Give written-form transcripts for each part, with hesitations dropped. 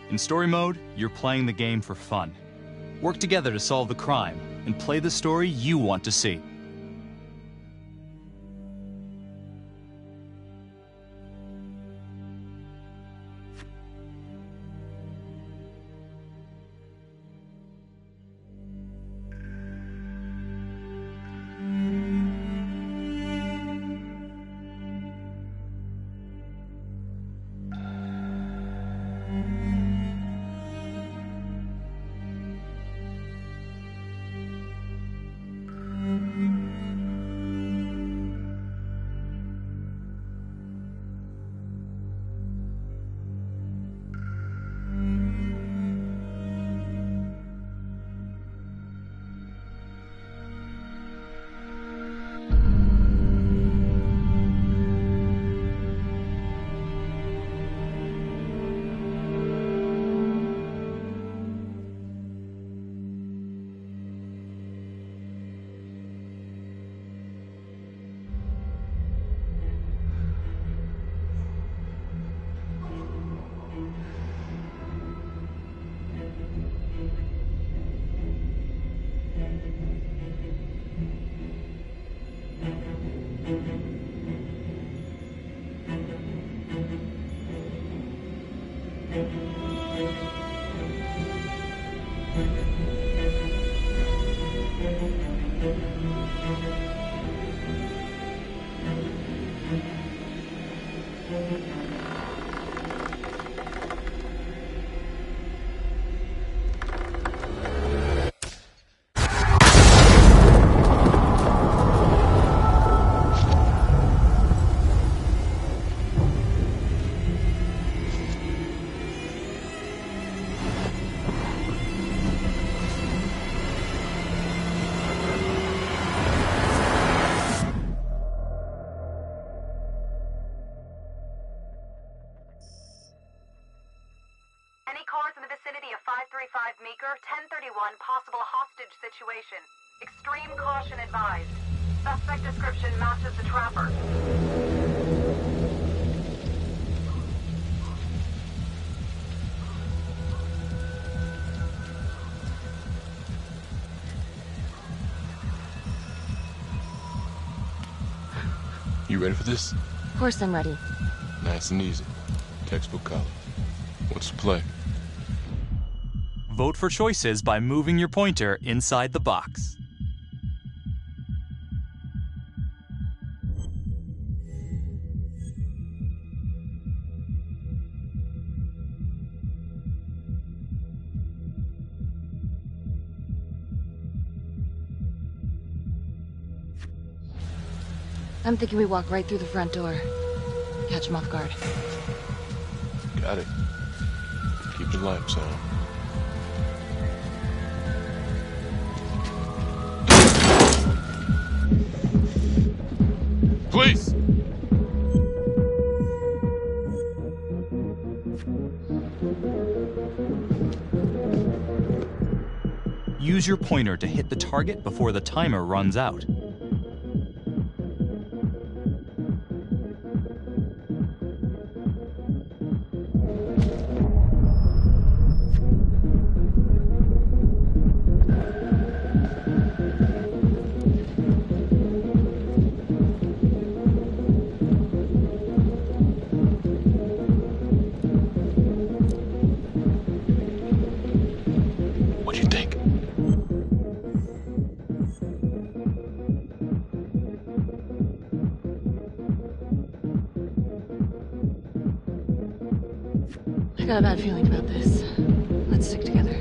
In story mode, you're playing the game for fun. Work together to solve the crime and play the story you want to see. Possible hostage situation. Extreme caution advised. Suspect description matches the trapper. You ready for this? Of course I'm ready. Nice and easy. Textbook color. What's the play? Vote for choices by moving your pointer inside the box. I'm thinking we walk right through the front door. Catch him off guard. Got it. Keep the lights on. Please! Use your pointer to hit the target before the timer runs out. I got a bad feeling about this. Let's stick together.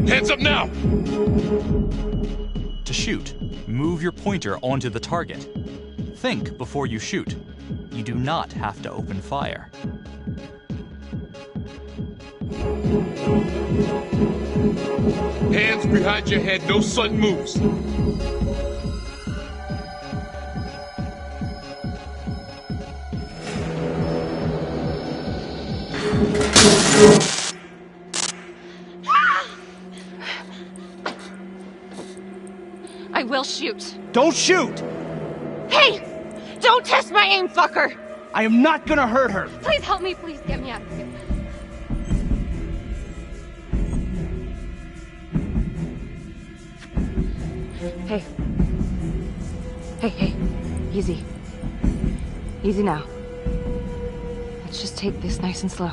Hands up now! To shoot, move your pointer onto the target. Think before you shoot. You do not have to open fire. Hands behind your head, no sudden moves. I will shoot. Don't shoot! Hey! Don't test my aim, fucker! I am not gonna hurt her! Please help me, please get me out of here. Hey. Hey. Easy. Easy now. Let's just take this nice and slow.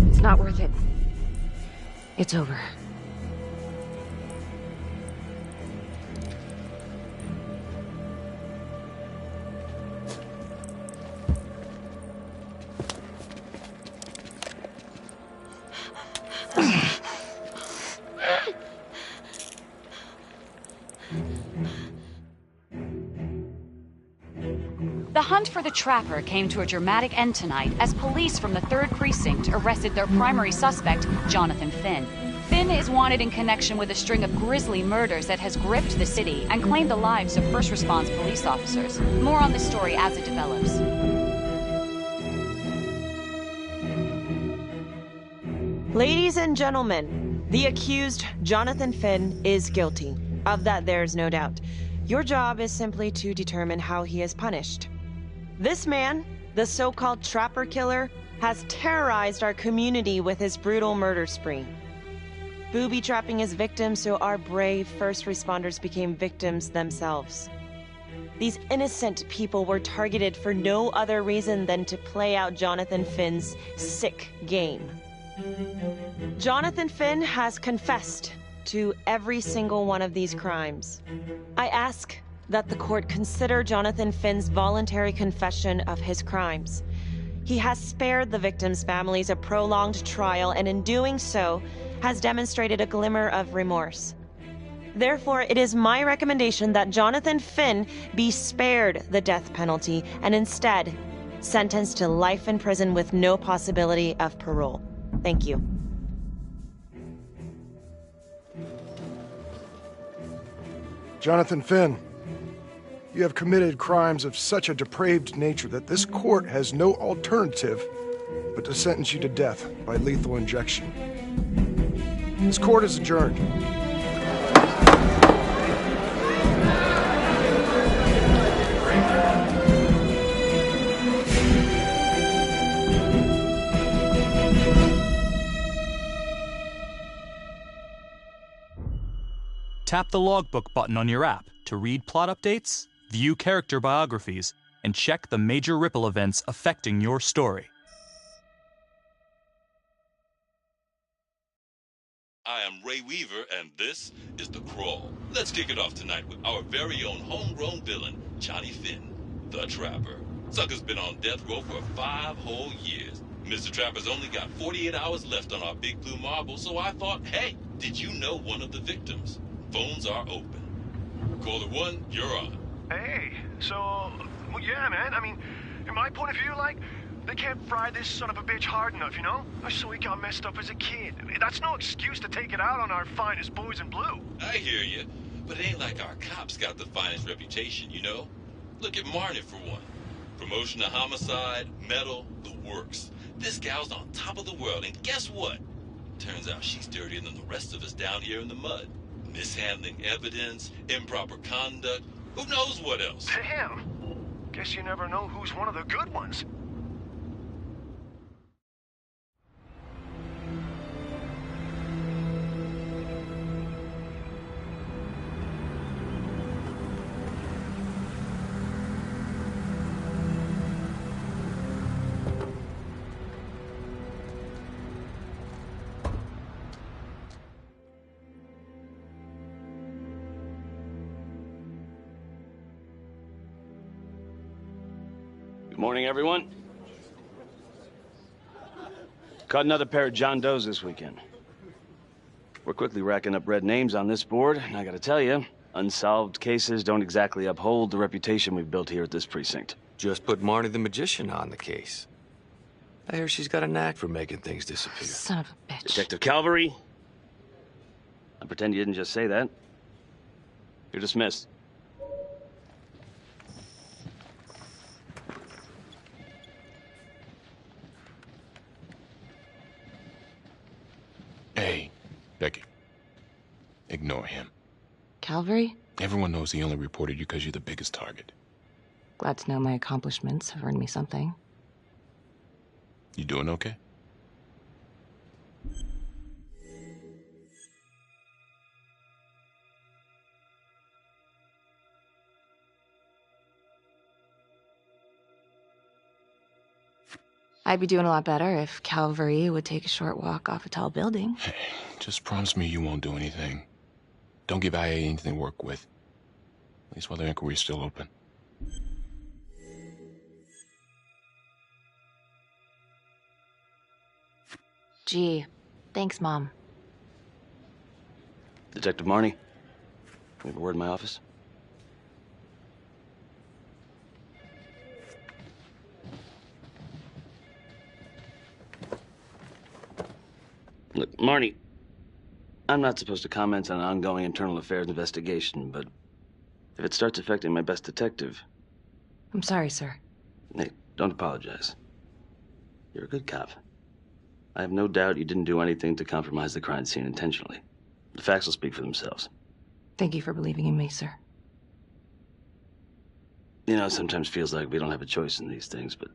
It's not worth it. It's over. The hunt for the Trapper came to a dramatic end tonight as police from the 3rd Precinct arrested their primary suspect, Jonathan Finn. Finn is wanted in connection with a string of grisly murders that has gripped the city and claimed the lives of first response police officers. More on this story as it develops. Ladies and gentlemen, the accused, Jonathan Finn, is guilty. Of that, there's no doubt. Your job is simply to determine how he is punished. This man, the so-called Trapper Killer, has terrorized our community with his brutal murder spree. Booby-trapping his victims so our brave first responders became victims themselves. These innocent people were targeted for no other reason than to play out Jonathan Finn's sick game. Jonathan Finn has confessed to every single one of these crimes. I ask that the court consider Jonathan Finn's voluntary confession of his crimes. He has spared the victims' families a prolonged trial, and in doing so, has demonstrated a glimmer of remorse. Therefore, it is my recommendation that Jonathan Finn be spared the death penalty and instead sentenced to life in prison with no possibility of parole. Thank you. Jonathan Finn, you have committed crimes of such a depraved nature that this court has no alternative but to sentence you to death by lethal injection. This court is adjourned. Tap the logbook button on your app to read plot updates, view character biographies, and check the major ripple events affecting your story. I am Ray Weaver, and this is The Crawl. Let's kick it off tonight with our very own homegrown villain, Johnny Finn, the Trapper. Sucker's been on death row for 5 whole years. Mr. Trapper's only got 48 hours left on our big blue marble, so I thought, hey, did you know one of the victims? Phones are open. Caller 1, you're on. Hey, so, well, yeah, man, I mean, in my point of view, like, they can't fry this son of a bitch hard enough, you know? So he got messed up as a kid. That's no excuse to take it out on our finest boys in blue. I hear you, but it ain't like our cops got the finest reputation, you know? Look at Marnie, for one. Promotion to homicide, medal, the works. This gal's on top of the world, and guess what? Turns out she's dirtier than the rest of us down here in the mud. Mishandling evidence, improper conduct, who knows what else? Damn. Guess you never know who's one of the good ones. Good morning, everyone. Caught another pair of John Does this weekend. We're quickly racking up red names on this board, and I gotta tell you, Unsolved cases don't exactly uphold the reputation we've built here at this precinct. Just put Marty the Magician on the case. I hear she's got a knack for making things disappear. Son of a bitch. Detective Calvary? I pretend you didn't just say that. You're dismissed. Hey, Becky. Ignore him. Calvary? Everyone knows he only reported you because you're the biggest target. Glad to know my accomplishments have earned me something. You doing okay? I'd be doing a lot better if Calvary would take a short walk off a tall building. Hey, just promise me you won't do anything. Don't give IA anything to work with. At least while the inquiry's still open. Gee, thanks, Mom. Detective Marnie, we have a word in my office. Look, Marnie, I'm not supposed to comment on an ongoing internal affairs investigation, but if it starts affecting my best detective... I'm sorry, sir. Hey, don't apologize. You're a good cop. I have no doubt you didn't do anything to compromise the crime scene intentionally. The facts will speak for themselves. Thank you for believing in me, sir. You know, it sometimes feels like we don't have a choice in these things, but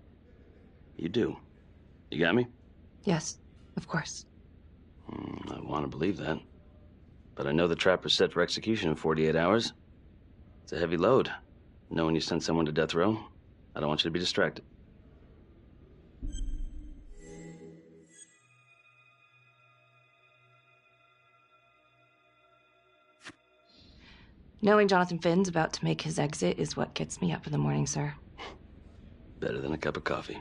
you do. You got me? Yes, of course. I want to believe that. But I know the trapper's set for execution in 48 hours. It's a heavy load. Knowing you sent someone to death row, I don't want you to be distracted. Knowing Jonathan Finn's about to make his exit is what gets me up in the morning, sir. Better than a cup of coffee.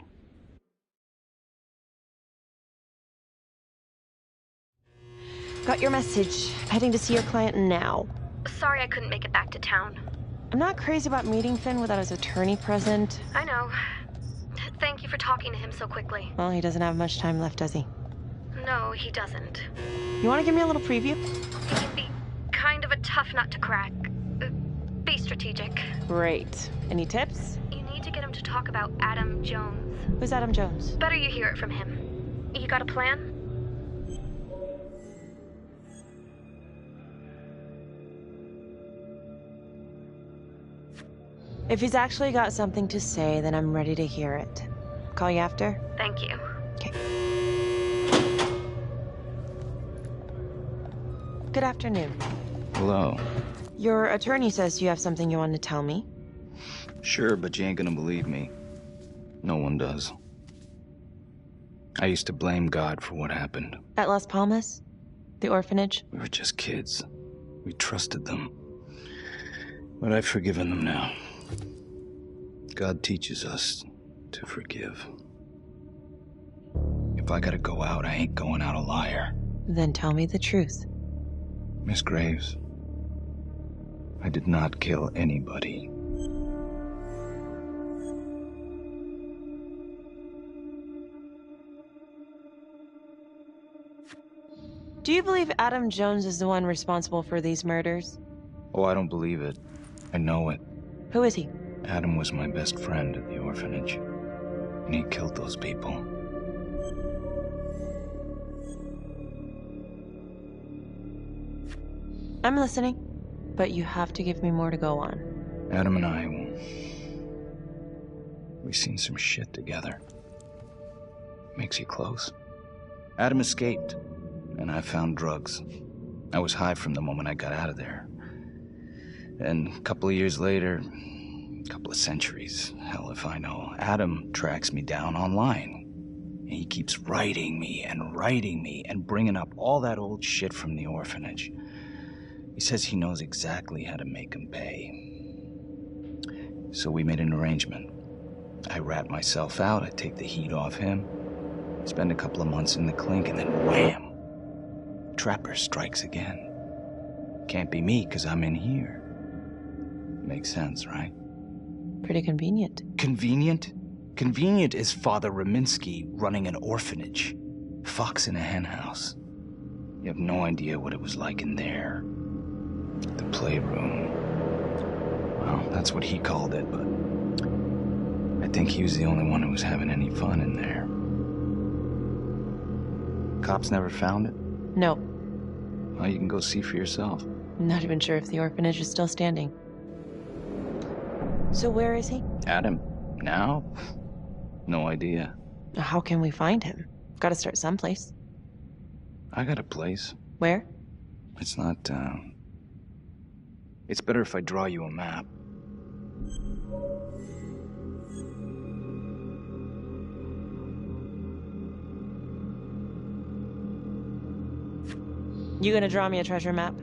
Got your message. Heading to see your client now. Sorry I couldn't make it back to town. I'm not crazy about meeting Finn without his attorney present. I know. Thank you for talking to him so quickly. Well, he doesn't have much time left, does he? No, he doesn't. You want to give me a little preview? He can be kind of a tough nut to crack. Be strategic. Great. Any tips? You need to get him to talk about Adam Jones. Who's Adam Jones? Better you hear it from him. You got a plan? If he's actually got something to say, then I'm ready to hear it. Call you after? Thank you. Okay. Good afternoon. Hello. Your attorney says you have something you want to tell me. Sure, but you ain't gonna believe me. No one does. I used to blame God for what happened. At Las Palmas? The orphanage? We were just kids. We trusted them. But I've forgiven them now. God teaches us to forgive. If I gotta go out, I ain't going out a liar. Then tell me the truth. Miss Graves, I did not kill anybody. Do you believe Adam Jones is the one responsible for these murders? Oh, I don't believe it. I know it. Who is he? Adam was my best friend at the orphanage, and he killed those people. I'm listening, but you have to give me more to go on. Adam and I, we've seen some shit together. Makes you close. Adam escaped, and I found drugs. I was high from the moment I got out of there. And a couple of years later, a couple of centuries, hell if I know, Adam tracks me down online. And he keeps writing me and bringing up all that old shit from the orphanage. He says he knows exactly how to make him pay. So we made an arrangement. I rat myself out, I take the heat off him, spend a couple of months in the clink, and then wham! Trapper strikes again. Can't be me, 'cause I'm in here. Makes sense, right? Pretty convenient. Convenient? Convenient is Father Raminsky running an orphanage. Fox in a henhouse. You have no idea what it was like in there. The playroom. Well, that's what he called it, but I think he was the only one who was having any fun in there. Cops never found it? No. Well, you can go see for yourself. Not even sure if the orphanage is still standing. So where is he? Adam? Now? No idea. How can we find him? Gotta start someplace. I got a place. Where? It's not, It's better if I draw you a map. You gonna draw me a treasure map?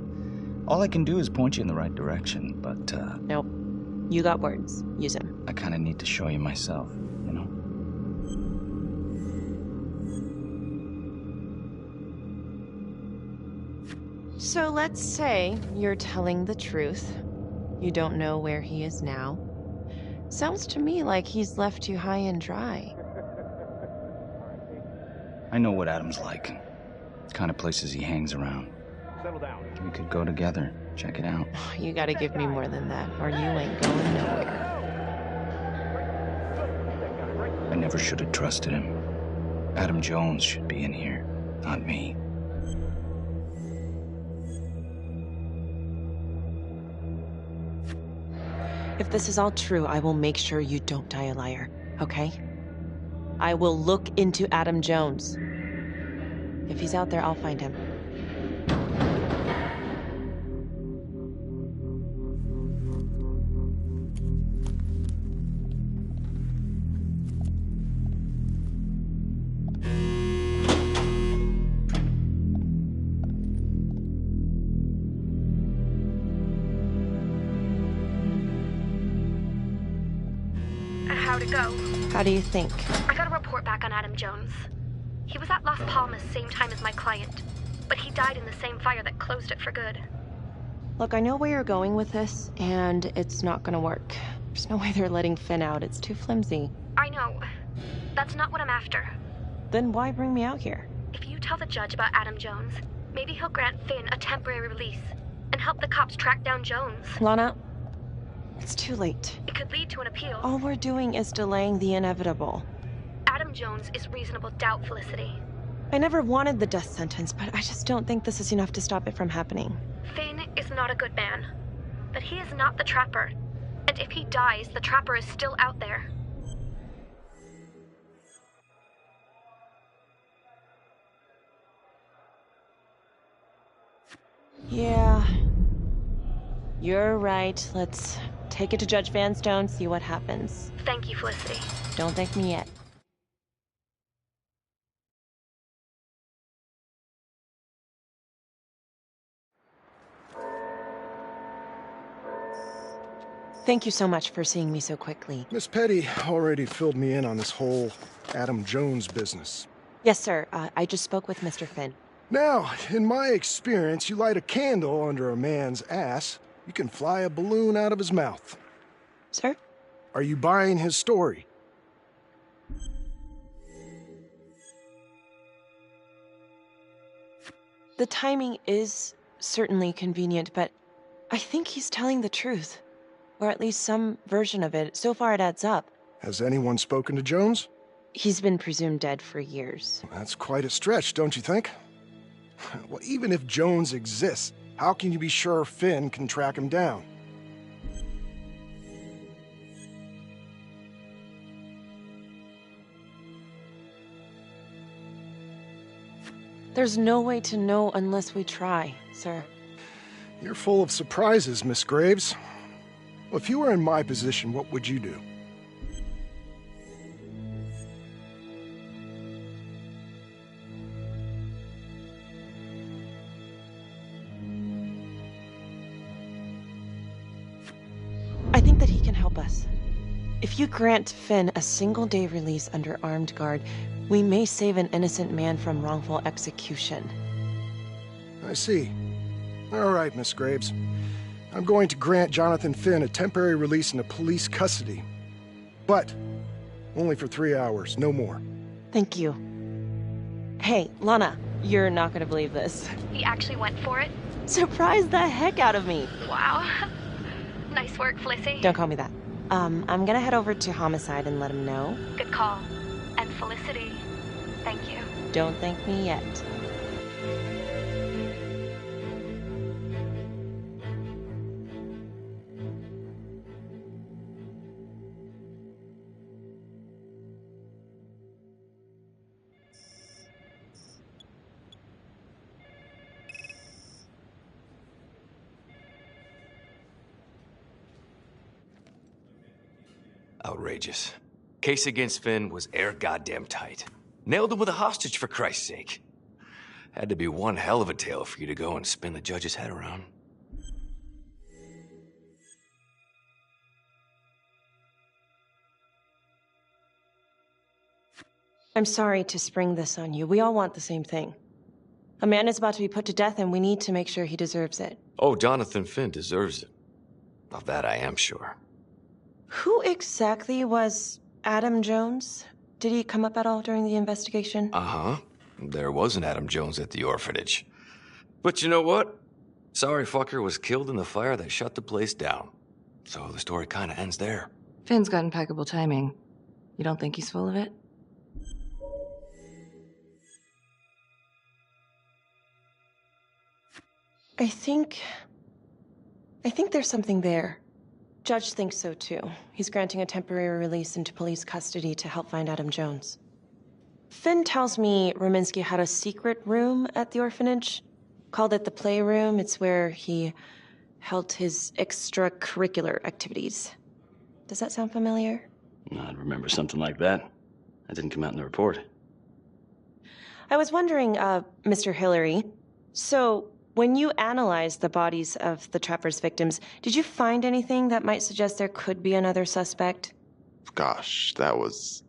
All I can do is point you in the right direction, but, Nope. You got words. Use them. I kinda need to show you myself, you know? So let's say you're telling the truth. You don't know where he is now. Sounds to me like he's left you high and dry. I know what Adam's like. The kind of places he hangs around. Settle down. We could go together. Check it out. You gotta give me more than that, or you ain't going nowhere. I never should have trusted him. Adam Jones should be in here, not me. If this is all true, I will make sure you don't die a liar, okay? I will look into Adam Jones. If he's out there, I'll find him. How'd it go? How do you think? I got a report back on Adam Jones. He was at Las Palmas same time as my client, but he died in the same fire that closed it for good. Look, I know where you're going with this, and it's not gonna work. There's no way they're letting Finn out. It's too flimsy. I know. That's not what I'm after. Then why bring me out here? If you tell the judge about Adam Jones, maybe he'll grant Finn a temporary release and help the cops track down Jones. Lana, it's too late. It could lead to an appeal. All we're doing is delaying the inevitable. Adam Jones is reasonable doubt, Felicity. I never wanted the death sentence, but I just don't think this is enough to stop it from happening. Finn is not a good man, but he is not the Trapper. And if he dies, the Trapper is still out there. Yeah. You're right. Let's take it to Judge Vanstone, see what happens. Thank you, Felicity. Don't thank me yet. Thank you so much for seeing me so quickly. Miss Petty already filled me in on this whole Adam Jones business. Yes, sir. I just spoke with Mr. Finn. Now, in my experience, you light a candle under a man's ass, you can fly a balloon out of his mouth. Sir? Are you buying his story? The timing is certainly convenient, but I think he's telling the truth. Or at least some version of it. So far it adds up. Has anyone spoken to Jones? He's been presumed dead for years. That's quite a stretch, don't you think? Well, even if Jones exists, how can you be sure Finn can track him down? There's no way to know unless we try, sir. You're full of surprises, Miss Graves. Well, if you were in my position, what would you do? I think that he can help us. If you grant Finn a single-day release under armed guard, we may save an innocent man from wrongful execution. I see. All right, Miss Graves. I'm going to grant Jonathan Finn a temporary release into police custody. But only for 3 hours, no more. Thank you. Hey, Lana, you're not gonna believe this. He actually went for it? Surprised the heck out of me. Wow. Nice work, Felicity. Don't call me that. I'm gonna head over to Homicide and let him know. Good call. And Felicity, thank you. Don't thank me yet. Outrageous. Case against Finn was air goddamn tight. Nailed him with a hostage, for Christ's sake. Had to be one hell of a tale for you to go and spin the judge's head around. I'm sorry to spring this on you. We all want the same thing. A man is about to be put to death, and we need to make sure he deserves it. Oh, Jonathan Finn deserves it. Of that I am sure. Who exactly was Adam Jones? Did he come up at all during the investigation? Uh-huh. There was an Adam Jones at the orphanage. But you know what? Sorry fucker was killed in the fire that shut the place down. So the story kind of ends there. Finn's got impeccable timing. You don't think he's full of it? I think there's something there. Judge thinks so too. He's granting a temporary release into police custody to help find Adam Jones. Finn tells me Rominsky had a secret room at the orphanage. Called it the playroom. It's where he held his extracurricular activities. Does that sound familiar? I'd remember something like that. That didn't come out in the report. I was wondering, Mr. Hillary, so when you analyzed the bodies of the Trapper's victims, did you find anything that might suggest there could be another suspect? Gosh, that was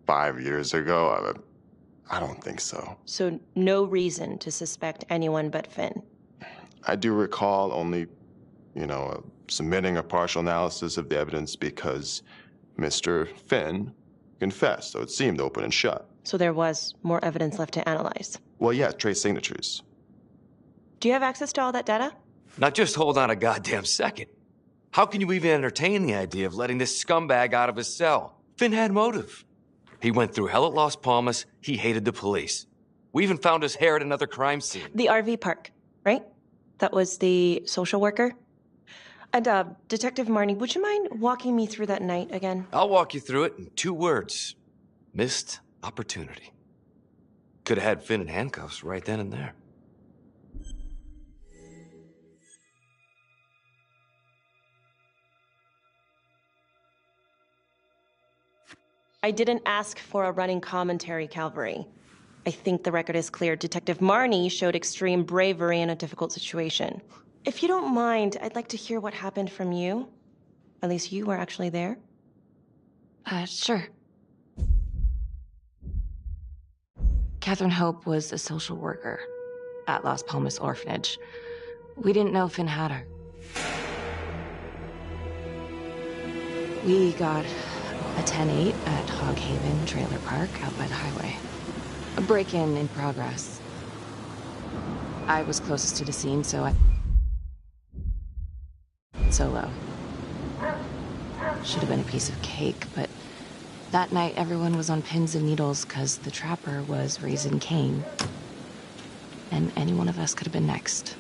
5 years ago. I don't think so. So no reason to suspect anyone but Finn? I do recall only, submitting a partial analysis of the evidence because Mr. Finn confessed, so it seemed open and shut. So there was more evidence left to analyze? Well, yeah, trace signatures. Do you have access to all that data? Now just hold on a goddamn second. How can you even entertain the idea of letting this scumbag out of his cell? Finn had motive. He went through hell at Las Palmas. He hated the police. We even found his hair at another crime scene. The RV park, right? That was the social worker? And, Detective Marnie, would you mind walking me through that night again? I'll walk you through it in 2 words. Missed opportunity. Could have had Finn in handcuffs right then and there. I didn't ask for a running commentary, Calvary. I think the record is clear. Detective Marnie showed extreme bravery in a difficult situation. If you don't mind, I'd like to hear what happened from you. At least you were actually there. Sure. Catherine Hope was a social worker at Las Palmas Orphanage. We didn't know Finn had her. We got a 10-8 at Hog Haven Trailer Park out by the highway. A break-in in progress. I was closest to the scene, so I... Solo. Should have been a piece of cake, but that night everyone was on pins and needles because the Trapper was raising Cain. And any one of us could have been next.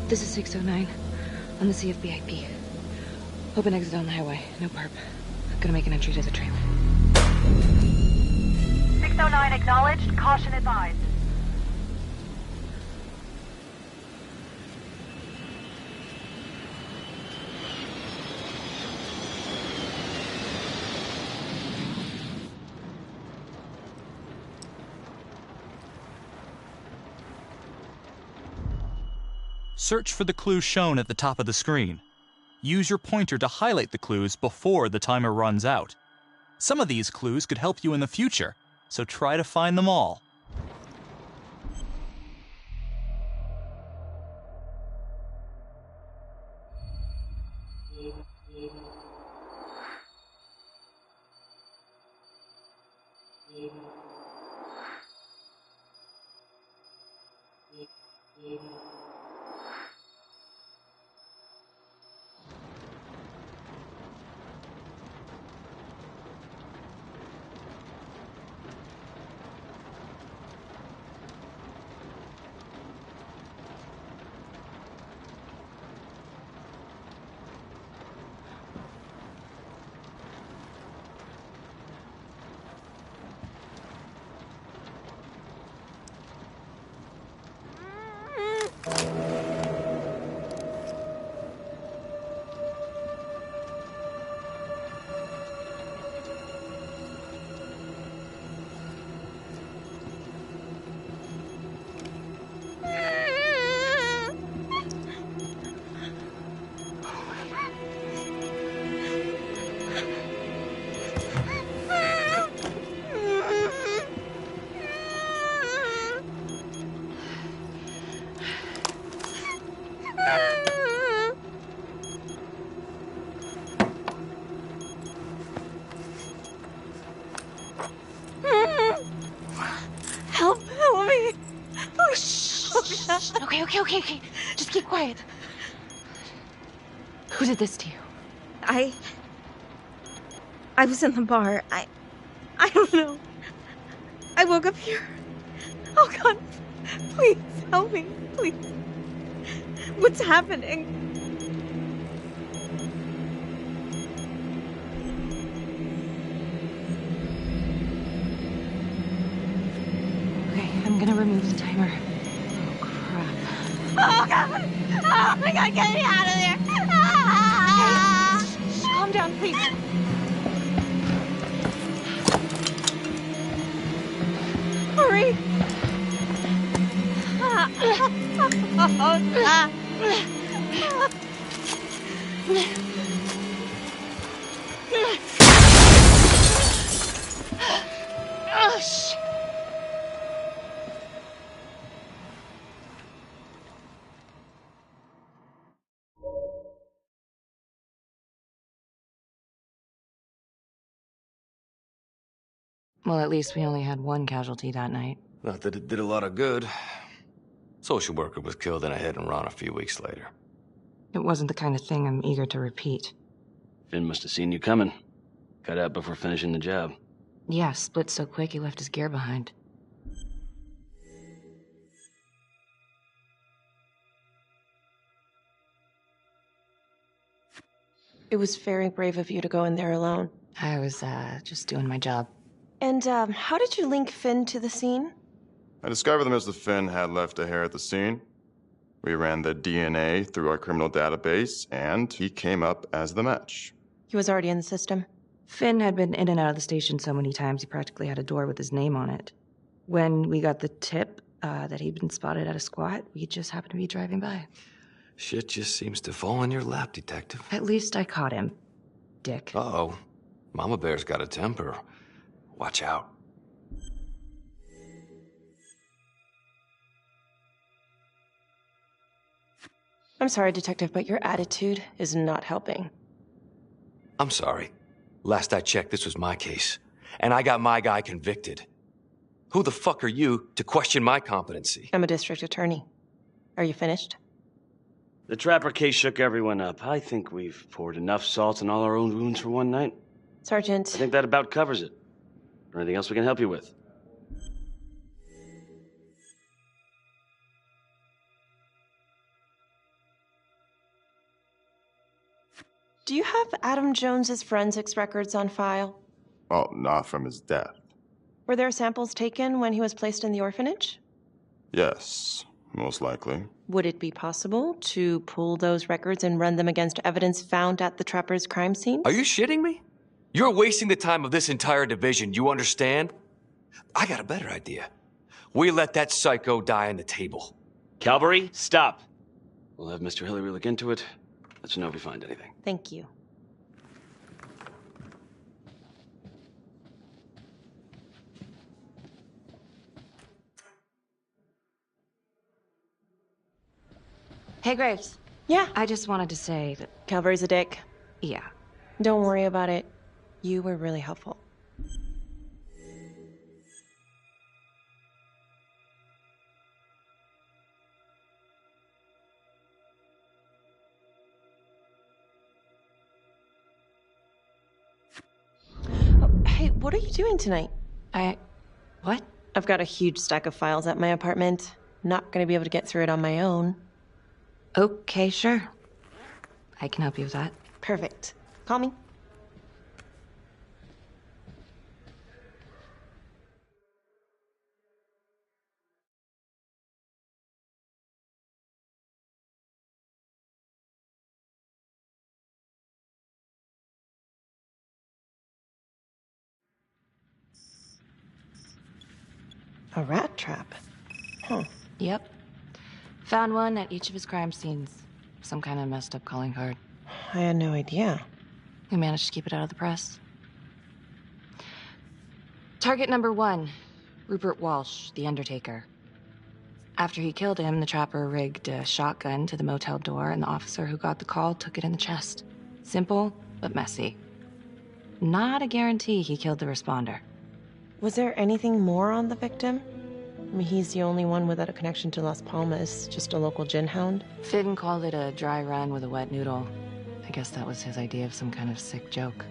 This is 609 on the CFBIP. Open exit on the highway. No perp. Gonna make an entry to the trailer. 609 acknowledged. Caution advised. Search for the clues shown at the top of the screen. Use your pointer to highlight the clues before the timer runs out. Some of these clues could help you in the future, so try to find them all. Help me. Oh, shh. Okay. Just keep quiet. Who did this to you? I was in the bar. I don't know. I woke up here. Oh, God. Please, help me. Please. What's happening? Okay, I'm gonna remove the timer. Oh, crap. Oh, God. Oh, my God, get me out of there. Ah! Shh, calm down, please. Hurry. Oh, shit. Well, at least we only had one casualty that night. Not that it did a lot of good. Social worker was killed in a hit-and-run a few weeks later. It wasn't the kind of thing I'm eager to repeat. Finn must have seen you coming. Cut out before finishing the job. Yeah, split so quick he left his gear behind. It was very brave of you to go in there alone. I was, just doing my job. And, how did you link Finn to the scene? I discovered that Mr. Finn had left a hair at the scene. We ran the DNA through our criminal database, and he came up as the match. He was already in the system. Finn had been in and out of the station so many times he practically had a door with his name on it. When we got the tip that he'd been spotted at a squat, we just happened to be driving by. Shit just seems to fall in your lap, Detective. At least I caught him, dick. Uh-oh. Mama Bear's got a temper. Watch out. I'm sorry, Detective, but your attitude is not helping. I'm sorry. Last I checked, this was my case. And I got my guy convicted. Who the fuck are you to question my competency? I'm a district attorney. Are you finished? The Trapper case shook everyone up. I think we've poured enough salt on all our own wounds for one night. Sergeant. I think that about covers it. Or anything else we can help you with? Do you have Adam Jones's forensics records on file? Well, not from his death. Were there samples taken when he was placed in the orphanage? Yes, most likely. Would it be possible to pull those records and run them against evidence found at the Trapper's crime scene? Are you shitting me? You're wasting the time of this entire division, you understand? I got a better idea. We let that psycho die on the table. Calvary, stop. We'll have Mr. Hillary look into it. Let you know if we find anything. Thank you. Hey, Graves. Yeah? I just wanted to say that... Calvary's a dick. Yeah. Don't worry about it. You were really helpful. Oh, hey, what are you doing tonight? What? I've got a huge stack of files at my apartment. Not gonna be able to get through it on my own. Okay, sure. I can help you with that. Perfect. Call me. A rat trap? Huh. Yep. Found one at each of his crime scenes. Some kind of messed up calling card. I had no idea. We managed to keep it out of the press. Target number 1, Rupert Walsh, the Undertaker. After he killed him, the Trapper rigged a shotgun to the motel door, and the officer who got the call took it in the chest. Simple, but messy. Not a guarantee he killed the responder. Was there anything more on the victim? I mean, he's the only one without a connection to Las Palmas, just a local gin hound. Finn called it a dry run with a wet noodle. I guess that was his idea of some kind of sick joke.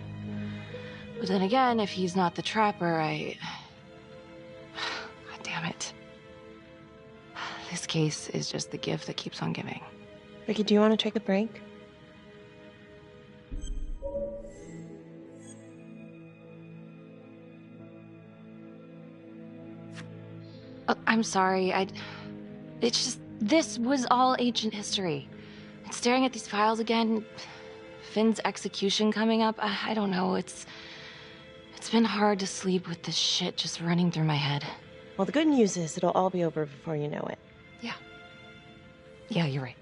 But then again, if he's not the Trapper, God damn it. This case is just the gift that keeps on giving. Vicky, do you want to take a break? I'm sorry, it's just, this was all ancient history. And staring at these files again, Finn's execution coming up, I don't know, it's been hard to sleep with this shit just running through my head. Well, the good news is it'll all be over before you know it. Yeah, you're right.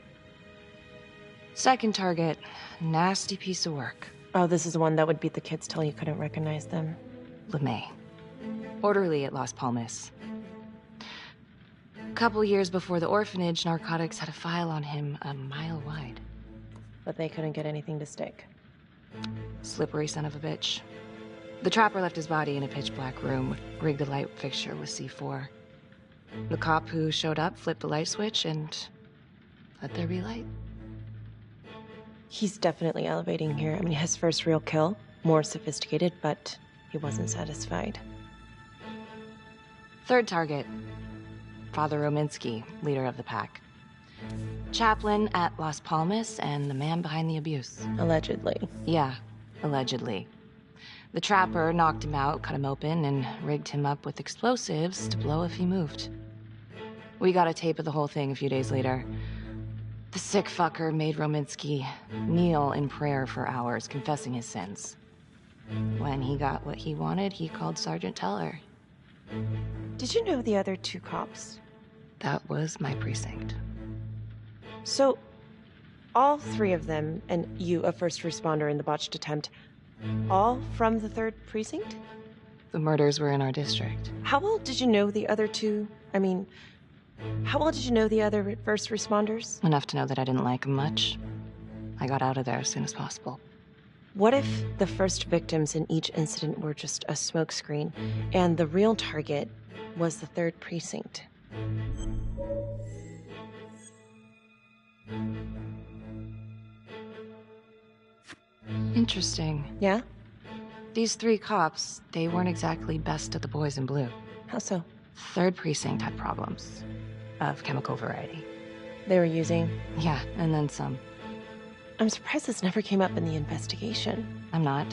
Second target, nasty piece of work. Oh, this is the one that would beat the kids till you couldn't recognize them. LeMay. Orderly at Las Palmas. A couple years before the orphanage, narcotics had a file on him a mile wide. But they couldn't get anything to stick. Slippery son of a bitch. The Trapper left his body in a pitch-black room, rigged a light fixture with C4. The cop who showed up flipped the light switch and let there be light. He's definitely elevating here. I mean, his first real kill, more sophisticated, but he wasn't satisfied. Third target, Father Rominsky, leader of the pack. Chaplain at Las Palmas and the man behind the abuse. Allegedly. Yeah, allegedly. The Trapper knocked him out, cut him open, and rigged him up with explosives to blow if he moved. We got a tape of the whole thing a few days later. The sick fucker made Rominsky kneel in prayer for hours, confessing his sins. When he got what he wanted, he called Sergeant Teller. Did you know the other two cops? That was my precinct. So, all three of them, and you, a first responder in the botched attempt, all from the 3rd precinct? The murders were in our district. How well did you know the other two? I mean, how well did you know the other first responders? Enough to know that I didn't like them much. I got out of there as soon as possible. What if the first victims in each incident were just a smokescreen, and the real target was the 3rd precinct? Interesting. Yeah? These 3 cops, they weren't exactly best at the boys in blue. How so? 3rd precinct had problems. Of chemical variety. They were using? Yeah, and then some. I'm surprised this never came up in the investigation. I'm not.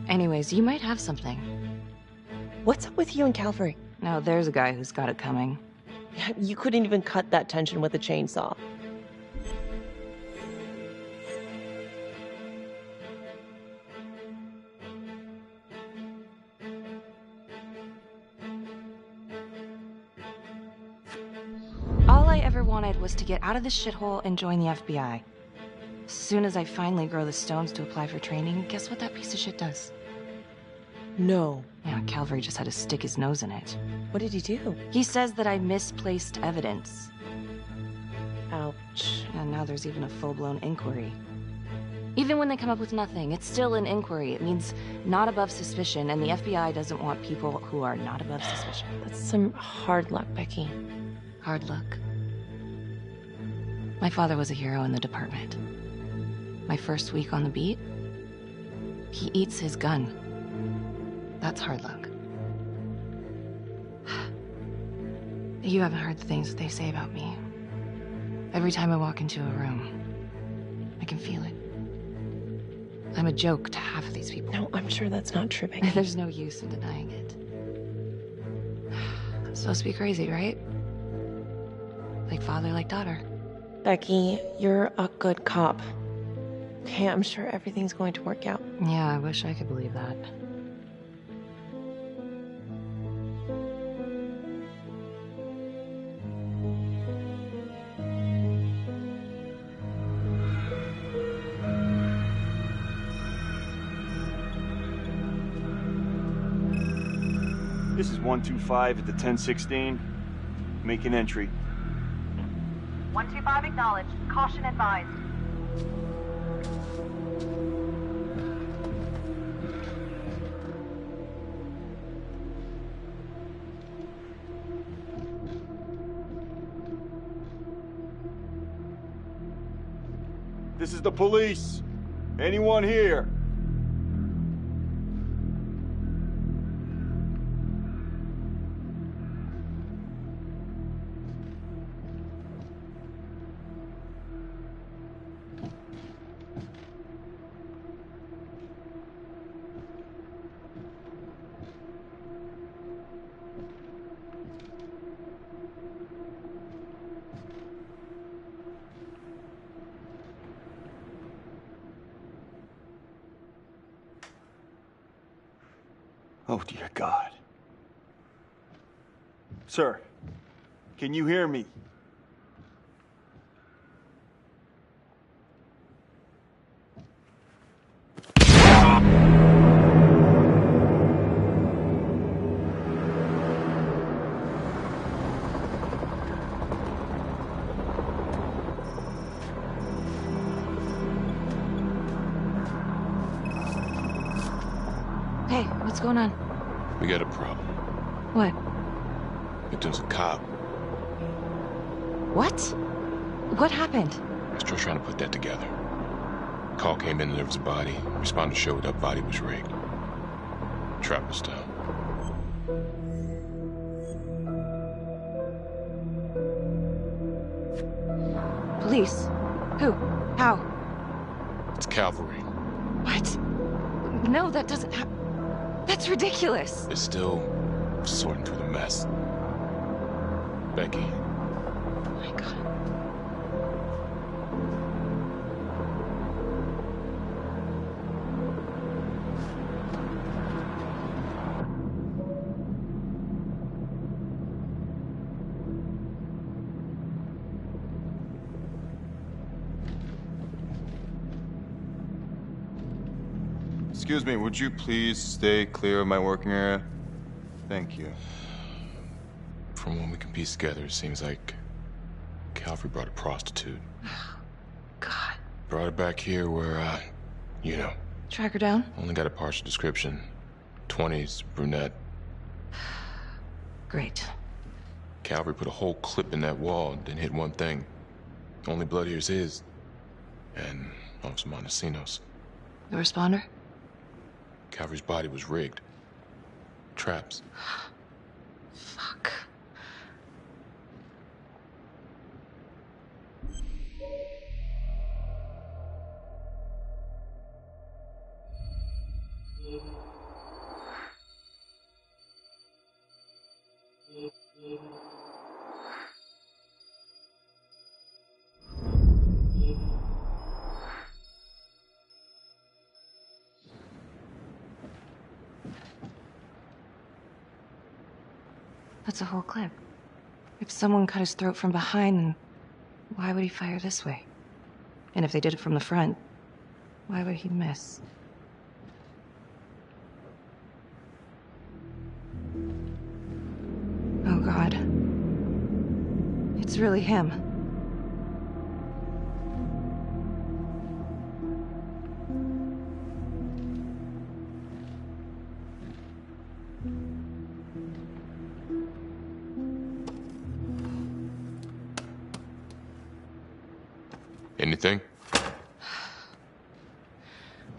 Anyways, you might have something. What's up with you and Calvary? No, there's a guy who's got it coming. You couldn't even cut that tension with a chainsaw. All I ever wanted was to get out of this shithole and join the FBI. As soon as I finally grow the stones to apply for training, guess what that piece of shit does? No. Yeah, Calvary just had to stick his nose in it. What did he do? He says that I misplaced evidence. Ouch. And now there's even a full-blown inquiry. Even when they come up with nothing, it's still an inquiry. It means not above suspicion, and the FBI doesn't want people who are not above suspicion. That's some hard luck, Becky. Hard luck. My father was a hero in the department. My first week on the beat, he eats his gun. That's hard luck. You haven't heard the things that they say about me. Every time I walk into a room, I can feel it. I'm a joke to half of these people. No, I'm sure that's not true, Becky. There's no use in denying it. I'm supposed to be crazy, right? Like father, like daughter. Becky, you're a good cop. Okay, I'm sure everything's going to work out. Yeah, I wish I could believe that. This is 125 at the 1016. Make an entry. 125 acknowledged. Caution advised. This is the police. Anyone here? Oh, dear God. Sir, can you hear me? Hey, what's going on? We got a problem. What? Victim's a cop. What? What happened? Still trying to put that together. Call came in and there was a body. Responder showed up, body was rigged. Trap was down. Police? Who? How? It's cavalry. What? No, that doesn't happen. That's ridiculous. It's still sorting through the mess. Becky. Oh my God. Excuse me, would you please stay clear of my working area? Thank you. From what we can piece together, it seems like Calvary brought a prostitute. God. Brought her back here where, you know. Track her down? Only got a partial description. 20s, brunette. Great. Calvary put a whole clip in that wall, then hit one thing. Only blood here's his. And Officer Montesinos. The responder? Calvary's body was rigged. Traps. Fuck. That's a whole clip. If someone cut his throat from behind, then why would he fire this way? And if they did it from the front, why would he miss? Oh, God. It's really him. Anything?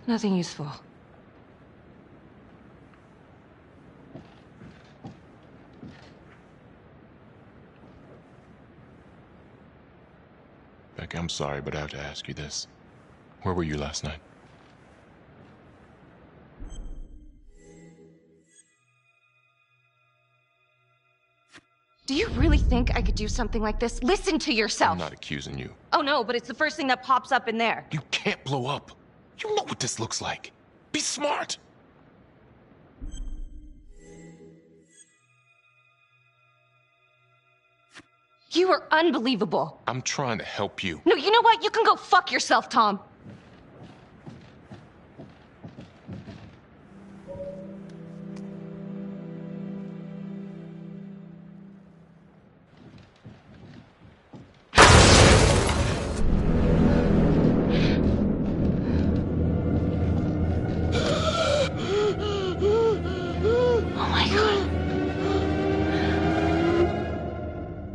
Nothing useful. Becky, I'm sorry, but I have to ask you this. Where were you last night? Do you really think I could do something like this? Listen to yourself! I'm not accusing you. Oh no, but it's the first thing that pops up in there. You can't blow up. You know what this looks like. Be smart. You are unbelievable. I'm trying to help you. No, you know what? You can go fuck yourself, Tom.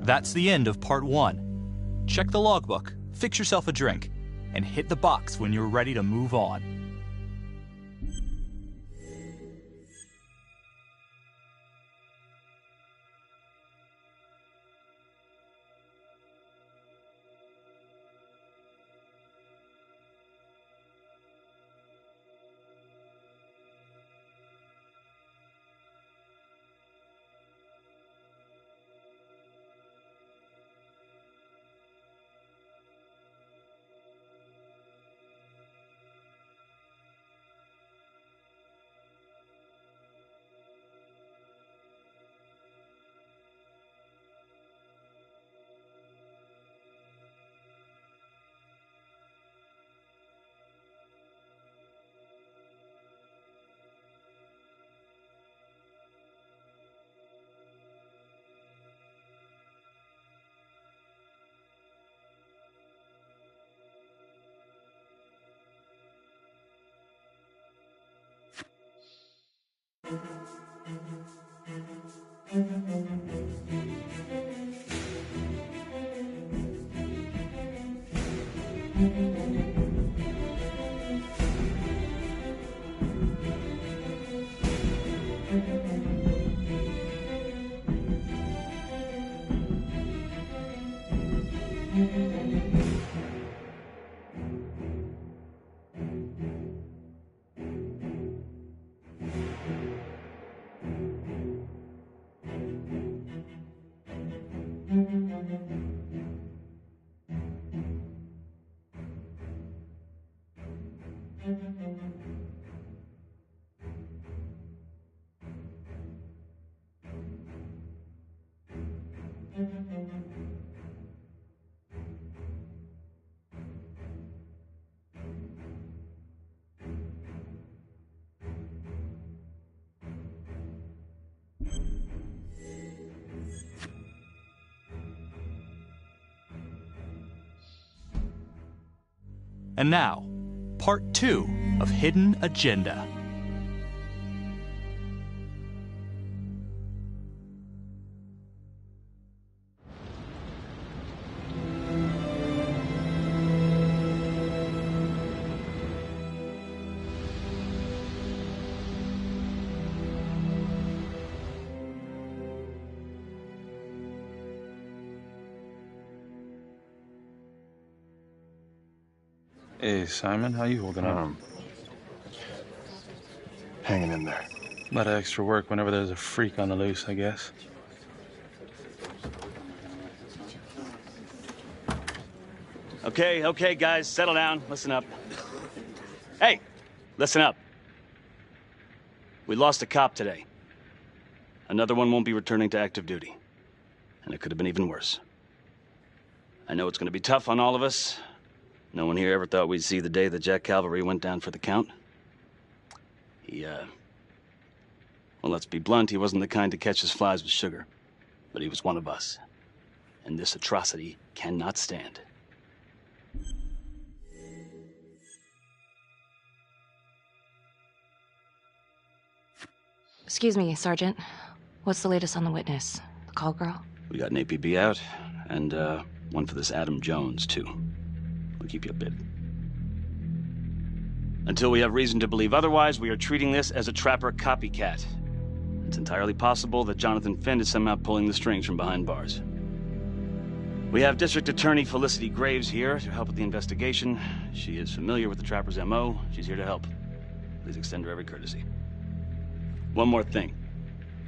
That's the end of part 1. Check the logbook, fix yourself a drink, and hit the box when you're ready to move on. And now, part 2 of Hidden Agenda. Hey, Simon, how you holding up? Hanging in there. A lot of extra work whenever there's a freak on the loose, I guess. Okay, guys, settle down. Listen up. Hey, listen up. We lost a cop today. Another one won't be returning to active duty. And it could have been even worse. I know it's going to be tough on all of us. No one here ever thought we'd see the day that Jack Cavalry went down for the count. Well, let's be blunt, he wasn't the kind to catch his flies with sugar. But he was one of us. And this atrocity cannot stand. Excuse me, Sergeant. What's the latest on the witness? The call girl? We got an APB out, and one for this Adam Jones, too. We'll keep you updated. Until we have reason to believe otherwise, we are treating this as a trapper copycat. It's entirely possible that Jonathan Finn is somehow pulling the strings from behind bars. We have District Attorney Felicity Graves here to help with the investigation. She is familiar with the trapper's MO. She's here to help. Please extend her every courtesy. One more thing.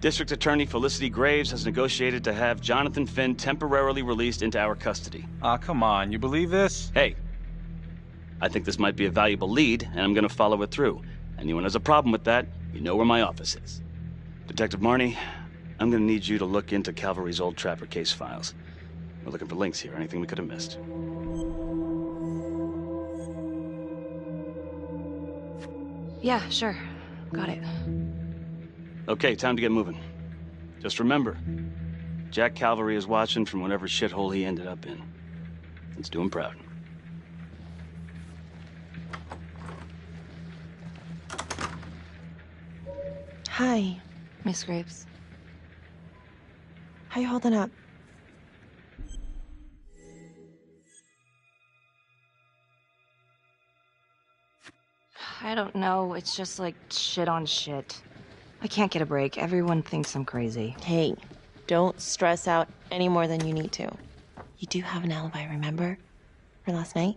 District Attorney Felicity Graves has negotiated to have Jonathan Finn temporarily released into our custody. Ah, come on. You believe this? Hey, I think this might be a valuable lead, and I'm going to follow it through. Anyone has a problem with that, you know where my office is. Detective Marney, I'm going to need you to look into Calvary's old trapper case files. We're looking for links here, anything we could have missed. Yeah, sure. Got it. Okay, time to get moving. Just remember, Jack Cavalry is watching from whatever shithole he ended up in. Let's do him proud. Hi, Miss Graves. How you holding up? I don't know. It's just like shit on shit. I can't get a break. Everyone thinks I'm crazy. Hey, don't stress out any more than you need to. You do have an alibi, remember? For last night?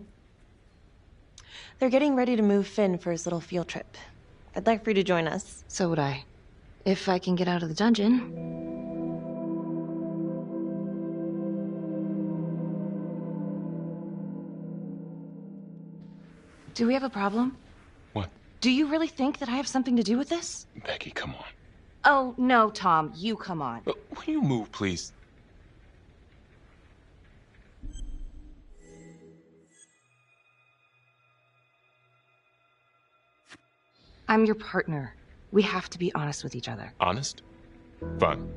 They're getting ready to move Finn for his little field trip. I'd like for you to join us. So would I. If I can get out of the dungeon. Do we have a problem? What? Do you really think that I have something to do with this? Becky, come on. Oh, no, Tom. You come on. Will you move, please? I'm your partner. We have to be honest with each other. Honest? Fine.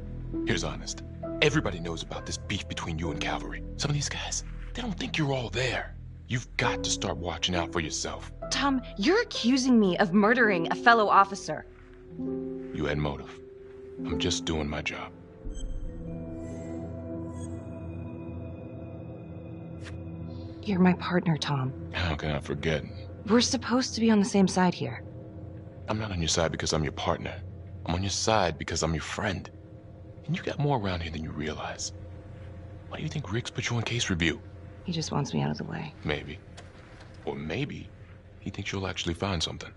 Here's honest. Everybody knows about this beef between you and Cavalry. Some of these guys, they don't think you're all there. You've got to start watching out for yourself. Tom, you're accusing me of murdering a fellow officer. You had motive. I'm just doing my job. You're my partner, Tom. How can I forget? We're supposed to be on the same side here. I'm not on your side because I'm your partner. I'm on your side because I'm your friend. And you got more around here than you realize. Why do you think Riggs put you on case review? He just wants me out of the way. Maybe. Or maybe he thinks you'll actually find something.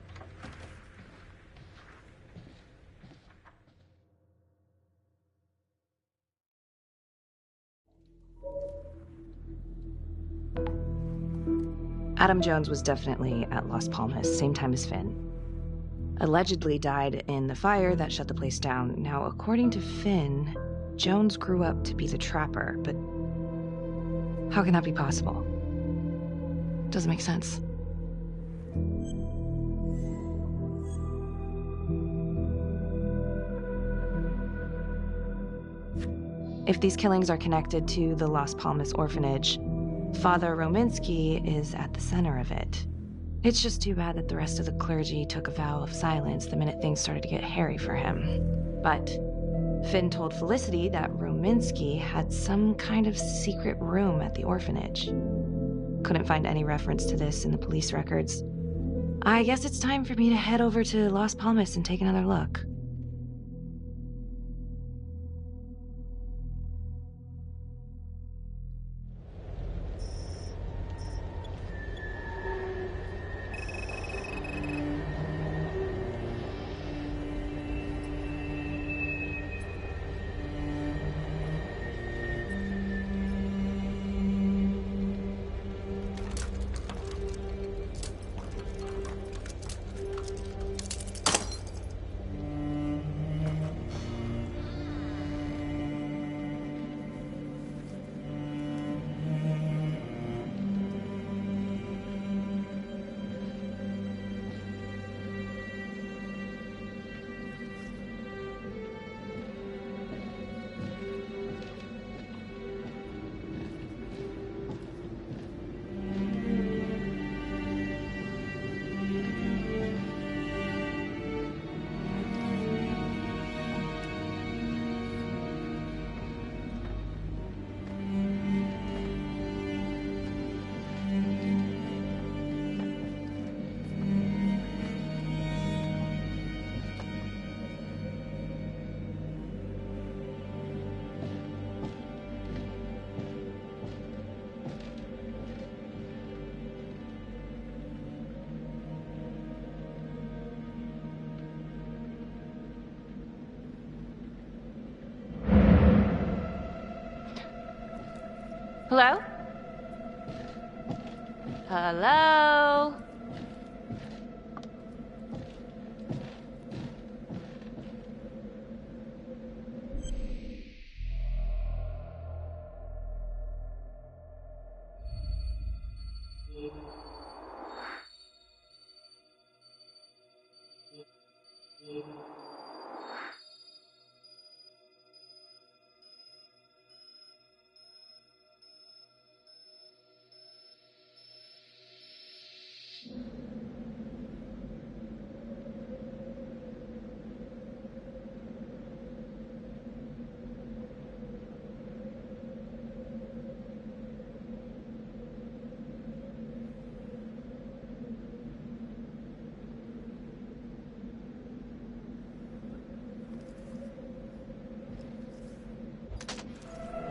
Adam Jones was definitely at Las Palmas, same time as Finn. Allegedly died in the fire that shut the place down. Now, according to Finn, Jones grew up to be the trapper, but how can that be possible? Doesn't make sense. If these killings are connected to the Las Palmas orphanage, Father Rominsky is at the center of it. It's just too bad that the rest of the clergy took a vow of silence the minute things started to get hairy for him. But Finn told Felicity that Rominsky had some kind of secret room at the orphanage. Couldn't find any reference to this in the police records. I guess it's time for me to head over to Las Palmas and take another look. Hello? Hello?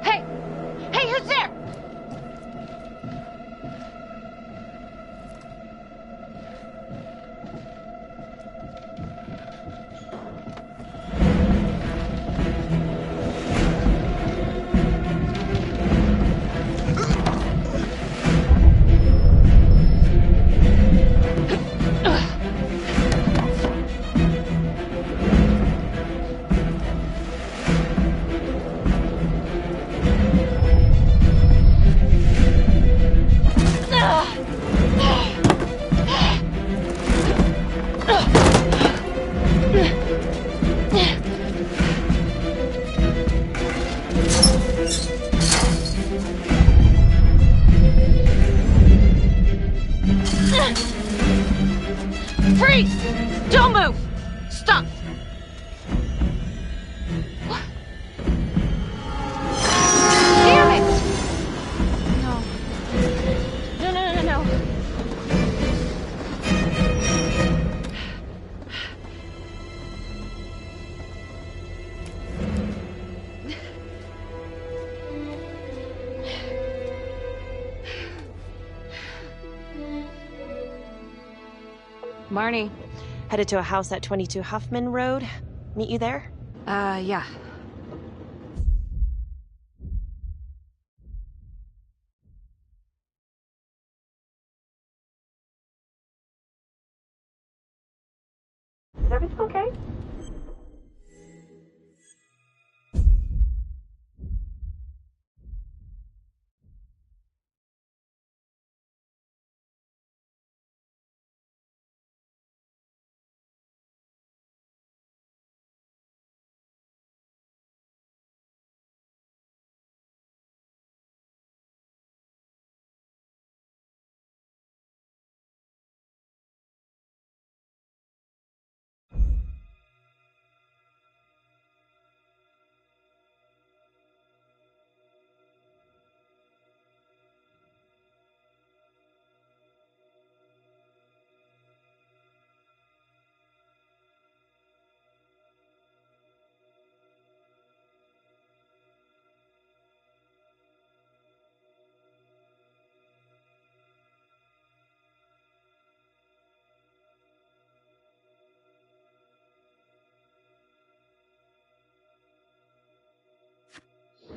Hey! Hey, who's there? Freeze! Don't move! Stop! What? Damn it! No. No, no, no, no. Marnie, headed to a house at 22 Huffman Road. Meet you there? Yeah. Is everything okay?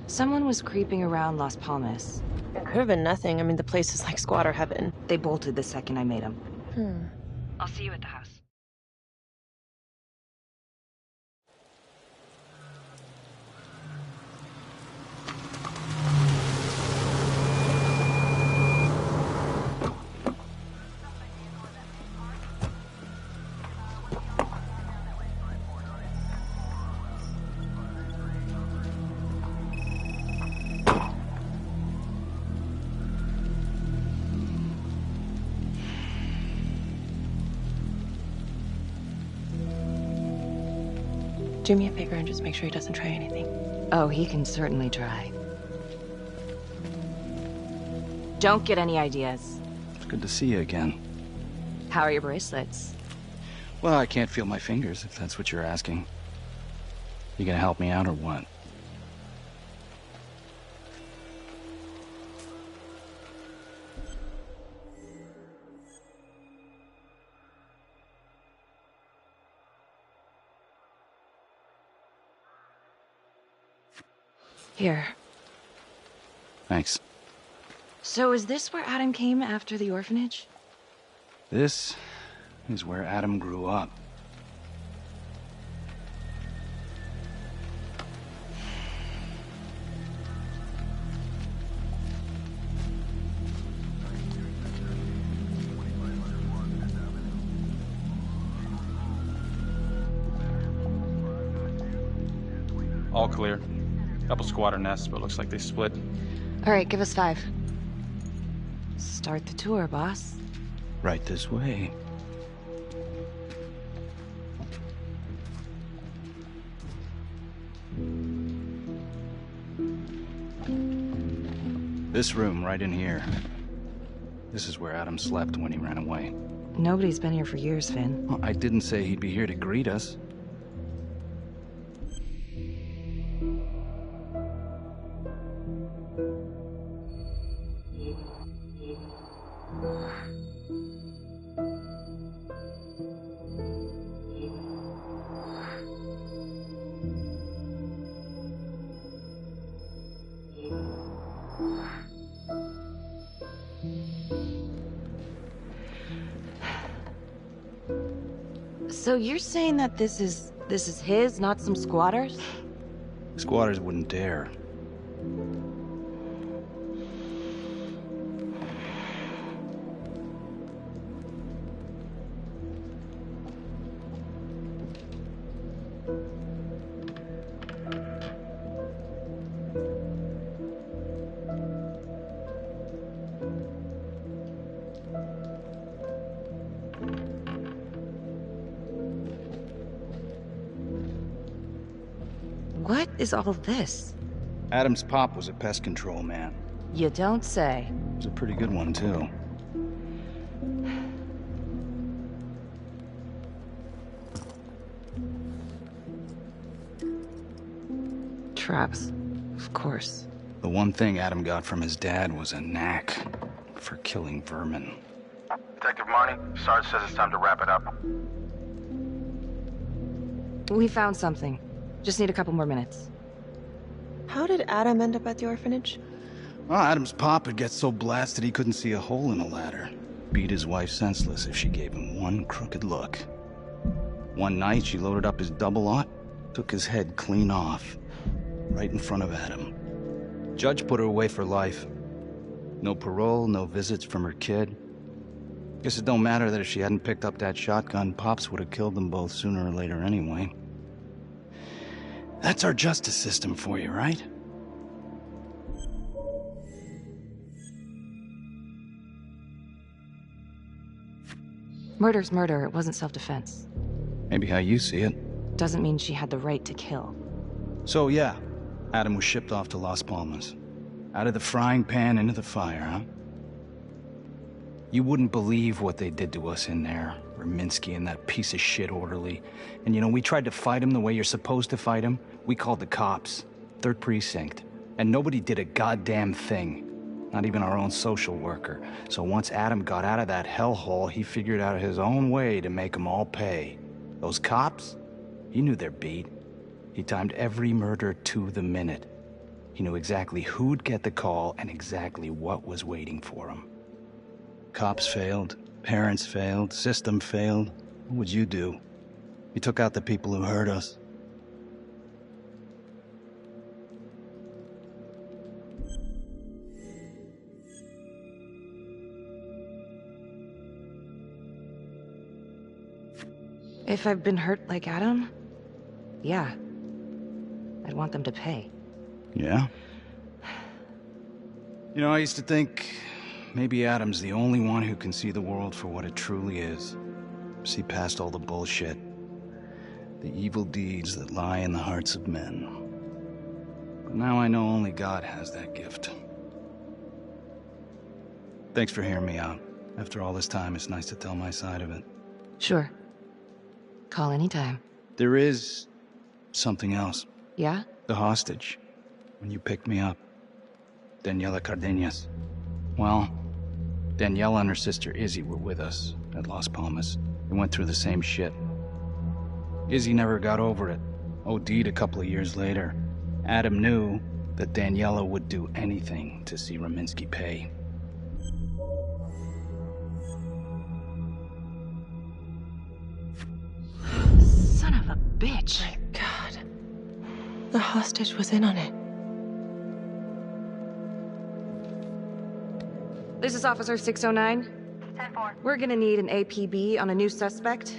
Someone was creeping around Las Palmas. It could have been nothing. I mean, the place is like squatter heaven. They bolted the second I made them. I'll see you at the house. Do me a favor and just make sure he doesn't try anything. Oh, he can certainly try. Don't get any ideas. It's good to see you again. How are your bracelets? Well, I can't feel my fingers, if that's what you're asking. You gonna help me out or what? Here. Thanks. So is this where Adam came after the orphanage? This is where Adam grew up. All clear. Couple squatter nests, but looks like they split. All right, give us 5. Start the tour, boss. Right this way. This room right in here. This is where Adam slept when he ran away. Nobody's been here for years, Finn. Well, I didn't say he'd be here to greet us. So you're saying that this is his, not some squatters? Squatters wouldn't dare. What is all this? Adam's pop was a pest control man. You don't say. He was a pretty good one, too. Traps, of course. The one thing Adam got from his dad was a knack for killing vermin. Detective Marnie, Sarge says it's time to wrap it up. We found something. Just need a couple more minutes. How did Adam end up at the orphanage? Well, Adam's pop would get so blasted he couldn't see a hole in a ladder. Beat his wife senseless if she gave him one crooked look. One night, she loaded up his double-aught, took his head clean off, right in front of Adam. Judge put her away for life. No parole, no visits from her kid. Guess it don't matter that if she hadn't picked up that shotgun, Pops would have killed them both sooner or later anyway. That's our justice system for you, right? Murder's murder. It wasn't self-defense. Maybe how you see it. Doesn't mean she had the right to kill. So yeah, Adam was shipped off to Las Palmas. Out of the frying pan into the fire, huh? You wouldn't believe what they did to us in there. Raminsky and that piece of shit orderly. And you know, we tried to fight him the way you're supposed to fight him. We called the cops. 3rd Precinct. And nobody did a goddamn thing. Not even our own social worker. So once Adam got out of that hellhole, he figured out his own way to make them all pay. Those cops? He knew their beat. He timed every murder to the minute. He knew exactly who'd get the call and exactly what was waiting for him. Cops failed. Parents failed, system failed. What would you do? You took out the people who hurt us. If I've been hurt like Adam, yeah. I'd want them to pay. Yeah? You know, I used to think maybe Adam's the only one who can see the world for what it truly is. See past all the bullshit. The evil deeds that lie in the hearts of men. But now I know only God has that gift. Thanks for hearing me out. After all this time, it's nice to tell my side of it. Sure. Call anytime. There is something else. Yeah? The hostage. When you picked me up. Daniela Cardenas. Well, Daniela and her sister Izzy were with us at Las Palmas. They went through the same shit. Izzy never got over it. OD'd a couple of years later. Adam knew that Daniela would do anything to see Raminsky pay. Son of a bitch. My God. The hostage was in on it. This is Officer 609. 10-4. We're gonna need an APB on a new suspect.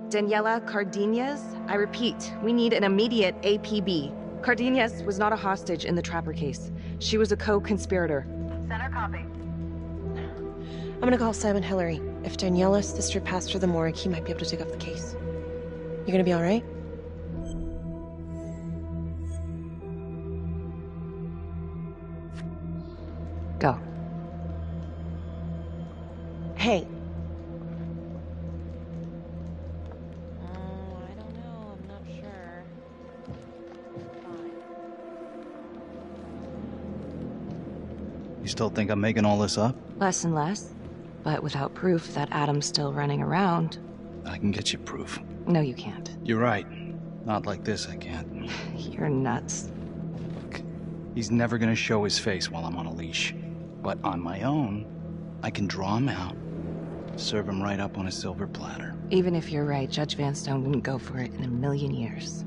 Daniela Cardenas. I repeat, we need an immediate APB. Cardenas was not a hostage in the Trapper case. She was a co-conspirator. Center copy. I'm gonna call Simon Hillary. If Daniela's sister passed through the morgue, he might be able to take off the case. You gonna be all right? Go. Hey. You still think I'm making all this up? Less and less. But without proof that Adam's still running around. I can get you proof. No, you can't. You're right. Not like this, I can't. You're nuts. Look, he's never gonna show his face while I'm on a leash. But on my own, I can draw him out, serve him right up on a silver platter. Even if you're right, Judge Vanstone wouldn't go for it in a million years.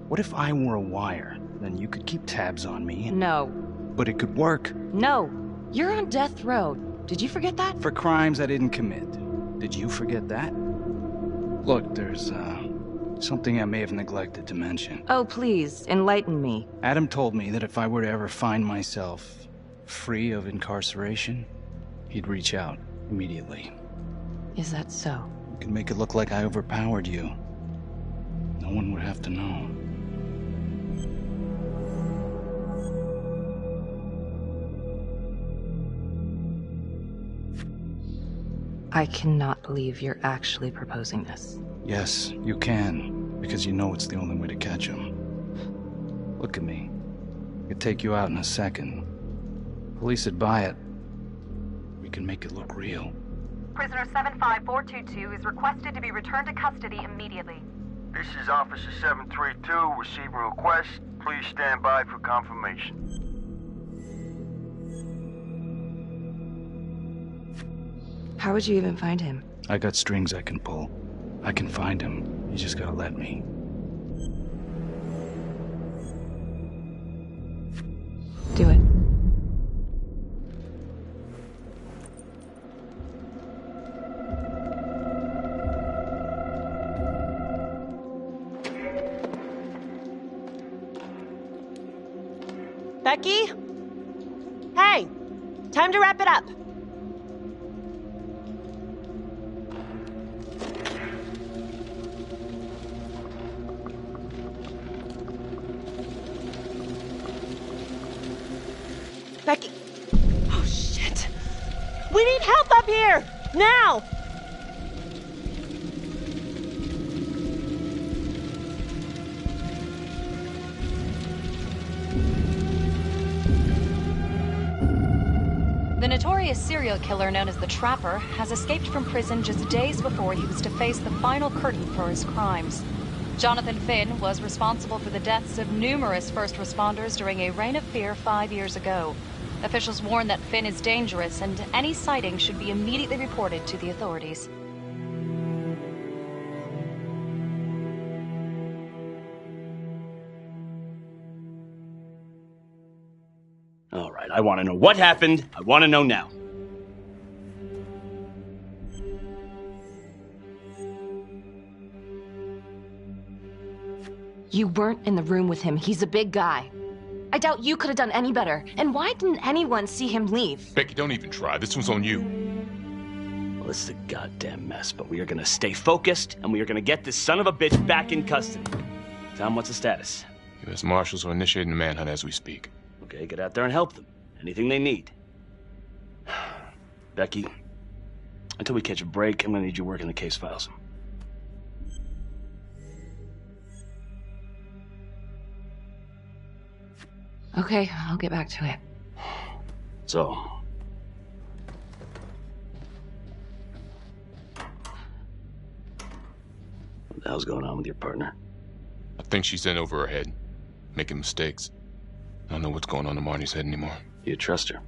What if I were a wire? Then you could keep tabs on me. No. But it could work. No. You're on death row. Did you forget that? For crimes I didn't commit. Did you forget that? Look, there's, something I may have neglected to mention. Oh, please, enlighten me. Adam told me that if I were to ever find myself free of incarceration, he'd reach out immediately. Is that so? You can make it look like I overpowered you. No one would have to know. I cannot believe you're actually proposing this. Yes, you can, because you know it's the only way to catch him. Look at me. I could take you out in a second. Police would buy it. We can make it look real. Prisoner 75422 is requested to be returned to custody immediately. This is Officer 732 receiving request. Please stand by for confirmation. How would you even find him? I got strings I can pull. I can find him. You just gotta let me. Do it. Becky? Hey! Time to wrap it up. Becky. Oh, shit. We need help up here! Now! The notorious serial killer known as the Trapper has escaped from prison just days before he was to face the final curtain for his crimes. Jonathan Finn was responsible for the deaths of numerous first responders during a reign of fear 5 years ago. Officials warn that Finn is dangerous and any sighting should be immediately reported to the authorities. All right, I want to know what happened. I want to know now. You weren't in the room with him. He's a big guy. I doubt you could have done any better. And why didn't anyone see him leave? Becky, don't even try. This one's on you. Well, this is a goddamn mess, but we are gonna stay focused, and we are gonna get this son of a bitch back in custody. Tom, what's the status? U.S. Marshals are initiating a manhunt as we speak. Okay, get out there and help them. Anything they need. Becky, until we catch a break, I'm gonna need you working the case files. Okay, I'll get back to it. So, what the hell's going on with your partner? I think she's in over her head, making mistakes. I don't know what's going on in Marnie's head anymore. Do you trust her?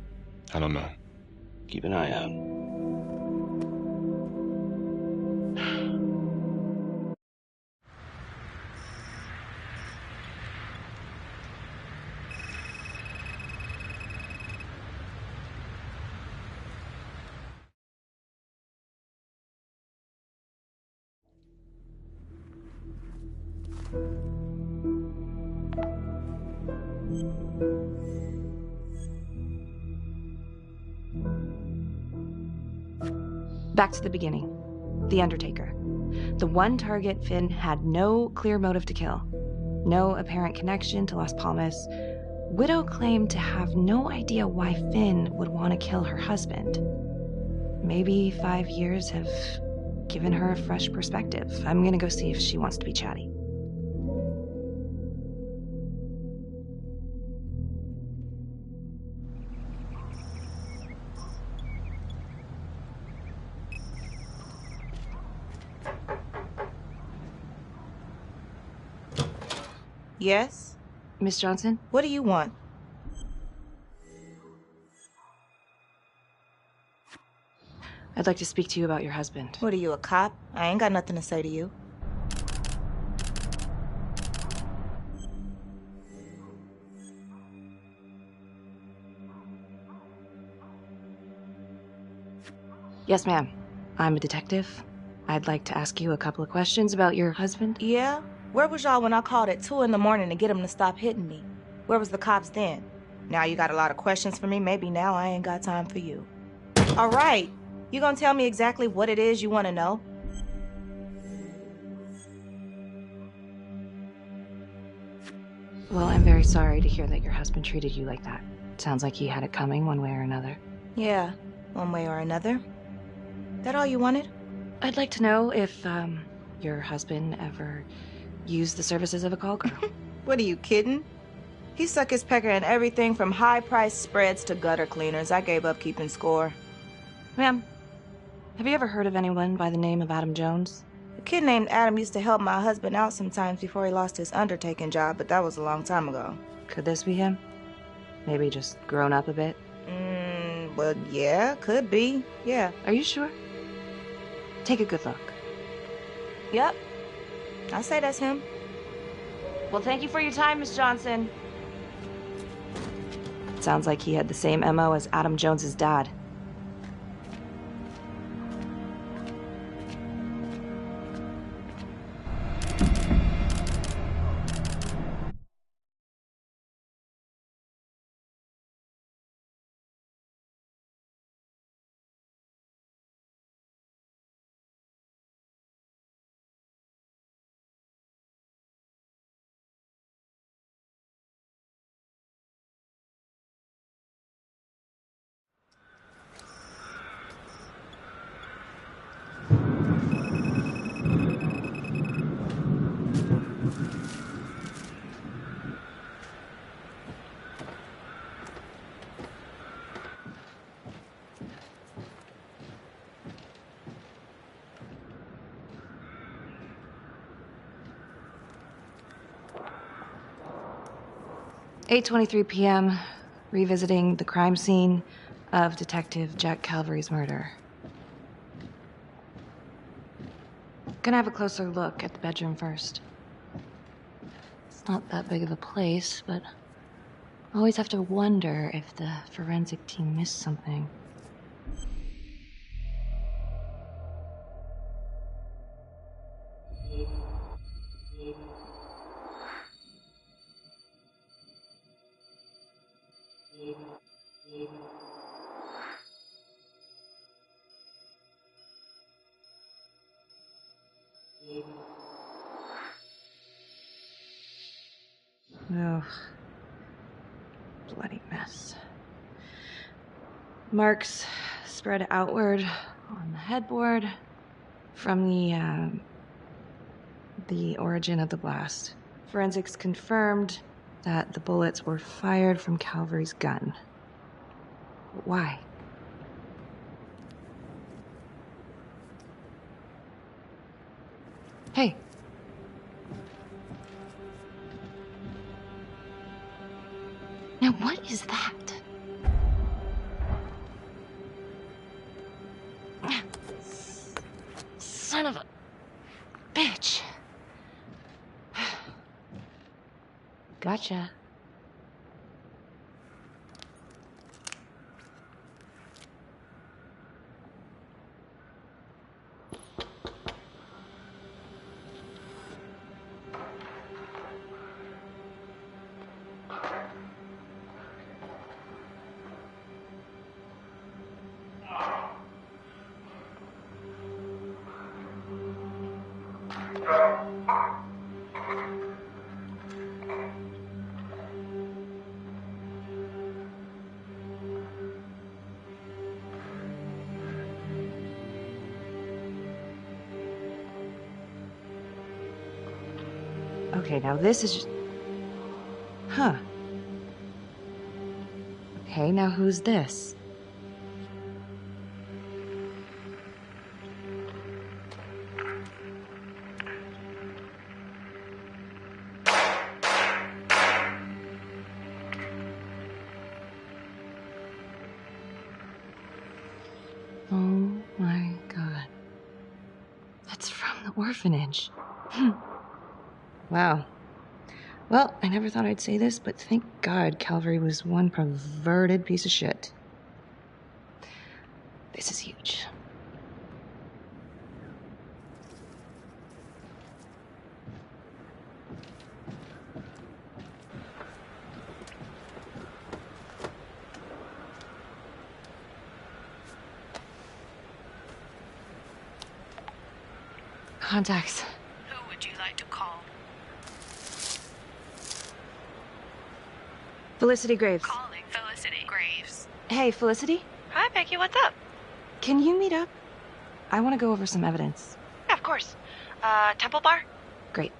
I don't know. Keep an eye out. Back to the beginning. The Undertaker. The one target Finn had no clear motive to kill. No apparent connection to Las Palmas. Widow claimed to have no idea why Finn would want to kill her husband. Maybe 5 years have given her a fresh perspective. I'm gonna go see if she wants to be chatty. Yes? Miss Johnson? What do you want? I'd like to speak to you about your husband. What are you, a cop? I ain't got nothing to say to you. Yes, ma'am. I'm a detective. I'd like to ask you a couple of questions about your husband. Yeah? Where was y'all when I called at 2 in the morning to get him to stop hitting me? Where was the cops then? Now you got a lot of questions for me. Maybe now I ain't got time for you. All right. You gonna tell me exactly what it is you want to know? Well, I'm very sorry to hear that your husband treated you like that. Sounds like he had it coming one way or another. Yeah, one way or another. That all you wanted? I'd like to know if, your husband ever used the services of a call girl. What are you kidding? He suck his pecker in everything from high-priced spreads to gutter cleaners. I gave up keeping score. Ma'am, have you ever heard of anyone by the name of Adam Jones? A kid named Adam used to help my husband out sometimes before he lost his undertaking job, but that was a long time ago. Could this be him? Maybe just grown up a bit? Well, yeah, could be. Yeah. Are you sure? Take a good look. Yep. I say that's him. Well, thank you for your time, Miss Johnson. Sounds like he had the same MO as Adam Jones's dad. "8:23 p.m., revisiting the crime scene of Detective Jack Calvary's murder. Gonna have a closer look at the bedroom first. It's not that big of a place, but I always have to wonder if the forensic team missed something. Oh, bloody mess. Marks spread outward on the headboard from the origin of the blast. Forensics confirmed that the bullets were fired from Calvary's gun. But why? Hey. Now what is that? Son of a bitch. Gotcha. Okay, now this is just... Huh. Okay, now who's this? Oh my god. That's from the orphanage. Wow. Well, I never thought I'd say this, but thank God Calvary was one perverted piece of shit. This is huge. Contacts. Who would you like to call? Felicity Graves. Calling Felicity Graves. Hey, Felicity? Hi, Becky. What's up? Can you meet up? I want to go over some evidence. Yeah, of course. Temple Bar? Great.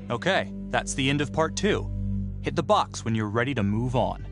Okay, that's the end of part 2. Hit the box when you're ready to move on.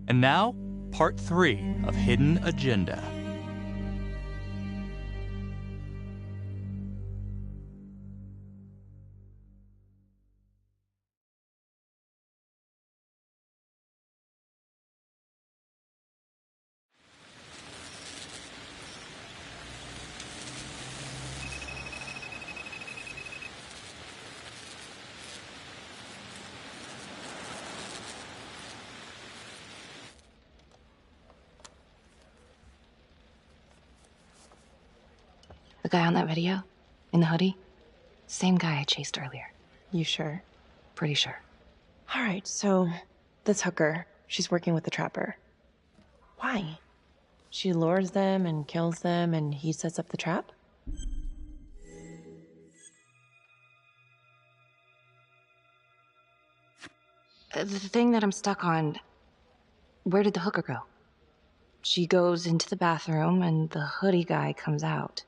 And now, part 3 of Hidden Agenda. The guy on that video? In the hoodie? Same guy I chased earlier. You sure? Pretty sure. All right, so this hooker, she's working with the trapper. Why? She lures them and kills them, and he sets up the trap? The thing that I'm stuck on, where did the hooker go? She goes into the bathroom, and the hoodie guy comes out.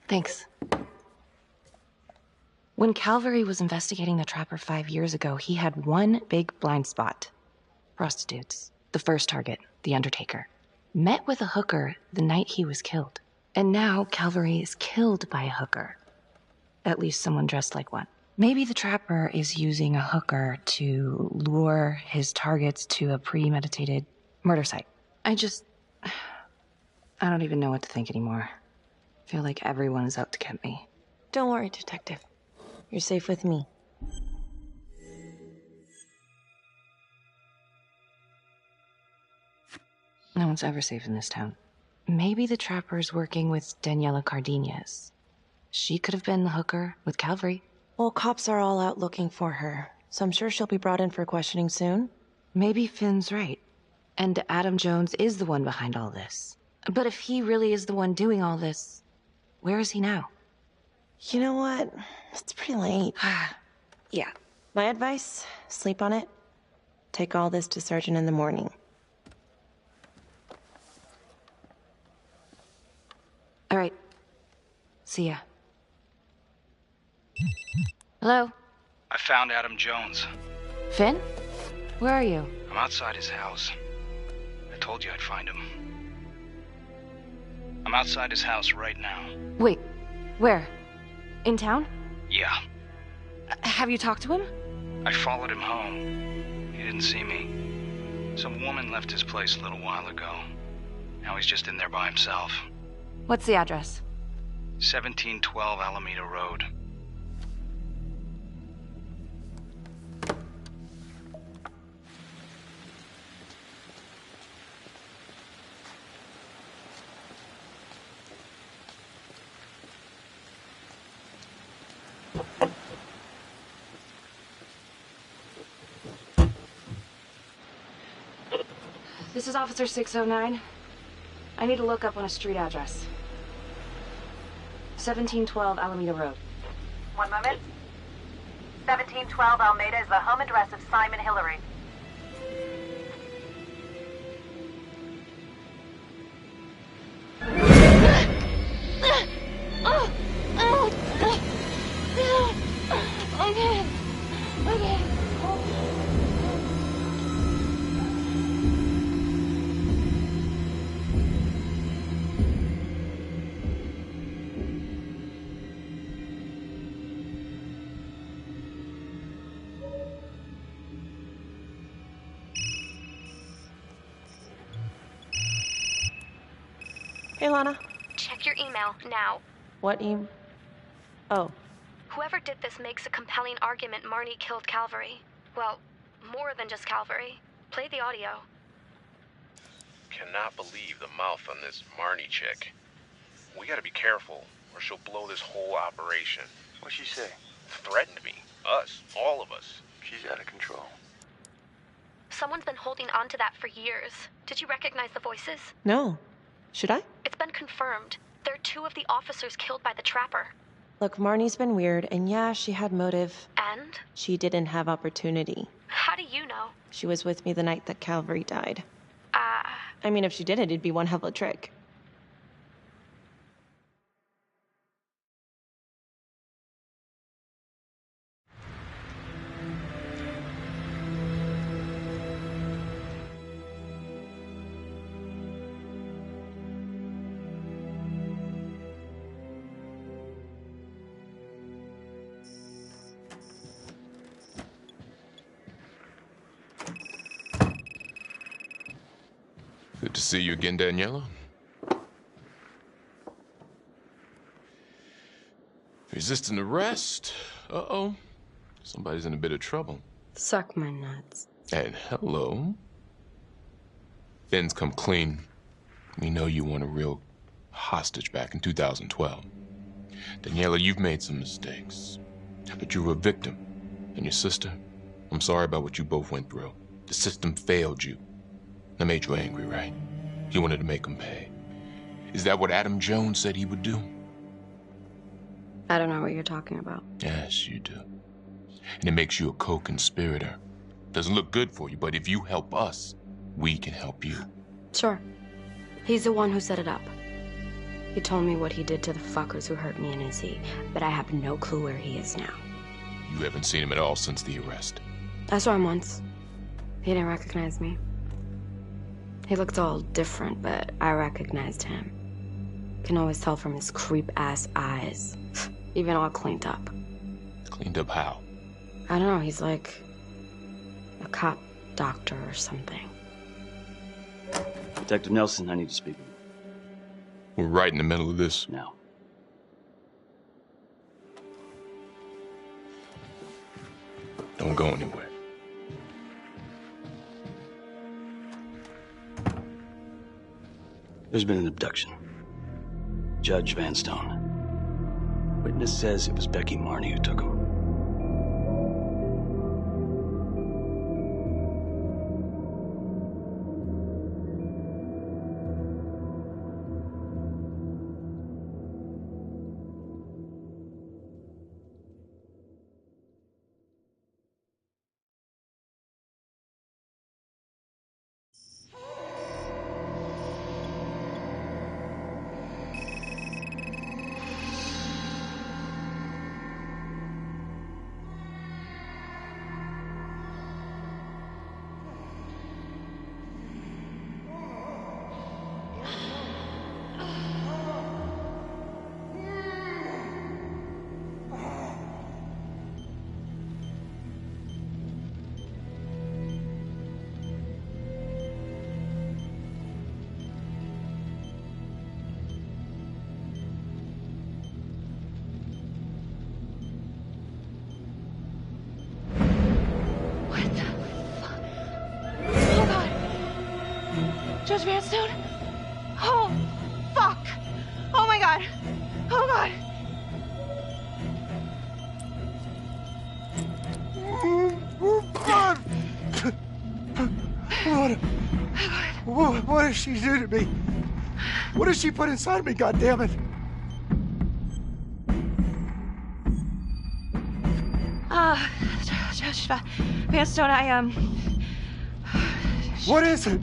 Thanks. When Calvary was investigating the trapper 5 years ago, he had one big blind spot. Prostitutes. The first target, the Undertaker. Met with a hooker the night he was killed. And now Calvary is killed by a hooker. At least someone dressed like one. Maybe the trapper is using a hooker to lure his targets to a premeditated murder site. I don't even know what to think anymore. I feel like everyone is out to get me. Don't worry, Detective. You're safe with me. No one's ever safe in this town. Maybe the trapper's working with Daniela Cardenas. She could have been the hooker with Calvary. Well, cops are all out looking for her, so I'm sure she'll be brought in for questioning soon. Maybe Finn's right. And Adam Jones is the one behind all this. But if he really is the one doing all this, where is he now? You know what? It's pretty late. Yeah. My advice, sleep on it. Take all this to Sergeant in the morning. All right. See ya. Hello? I found Adam Jones. Finn? Where are you? I'm outside his house. I told you I'd find him. I'm outside his house right now. Wait, where? In town? Yeah. Have you talked to him? I followed him home. He didn't see me. Some woman left his place a little while ago. Now he's just in there by himself. What's the address? 1712 Alameda Road. This is Officer 609. I need to look up on a street address. 1712 Alameda Road. One moment. 1712 Almeida is the home address of Simon Hillary. Okay. Hey, Lana. Check your email now. What Oh. Whoever did this makes a compelling argument Marnie killed Calvary. Well, more than just Calvary. Play the audio. Cannot believe the mouth on this Marnie chick. We gotta be careful, or she'll blow this whole operation. What'd she say? Threatened me. Us. All of us. She's out of control. Someone's been holding on to that for years. Did you recognize the voices? No. Should I? It's been confirmed. They're two of the officers killed by the trapper. Look, Marnie's been weird, and yeah, she had motive. And? She didn't have opportunity. How do you know? She was with me the night that Calvary died. I mean, if she didn't, it'd be one hell of a trick. Good to see you again, Daniela. Resisting arrest? Uh-oh. Somebody's in a bit of trouble. Suck my nuts. And hello. Finn's come clean. We know you want a real hostage back in 2012. Daniela, you've made some mistakes. But you were a victim. And your sister, I'm sorry about what you both went through. The system failed you. That made you angry, right? You wanted to make them pay. Is that what Adam Jones said he would do? I don't know what you're talking about. Yes, you do. And it makes you a co-conspirator. Doesn't look good for you, but if you help us, we can help you. Sure. He's the one who set it up. He told me what he did to the fuckers who hurt me and Izzy, but I have no clue where he is now. You haven't seen him at all since the arrest. I saw him once. He didn't recognize me. He looked all different, but I recognized him. Can always tell from his creep-ass eyes. Even all cleaned up. Cleaned up how? I don't know, he's like a cop doctor or something. Detective Nelson, I need to speak with you. We're right in the middle of this. Now. Don't go anywhere. There's been an abduction. Judge Vanstone. Witness says it was Becky Marnie who took him. Judge Vanstone? Oh, fuck! Oh my god! Oh god! What did she do to me? What did she put inside me, goddammit? Judge Vanstone, What is it?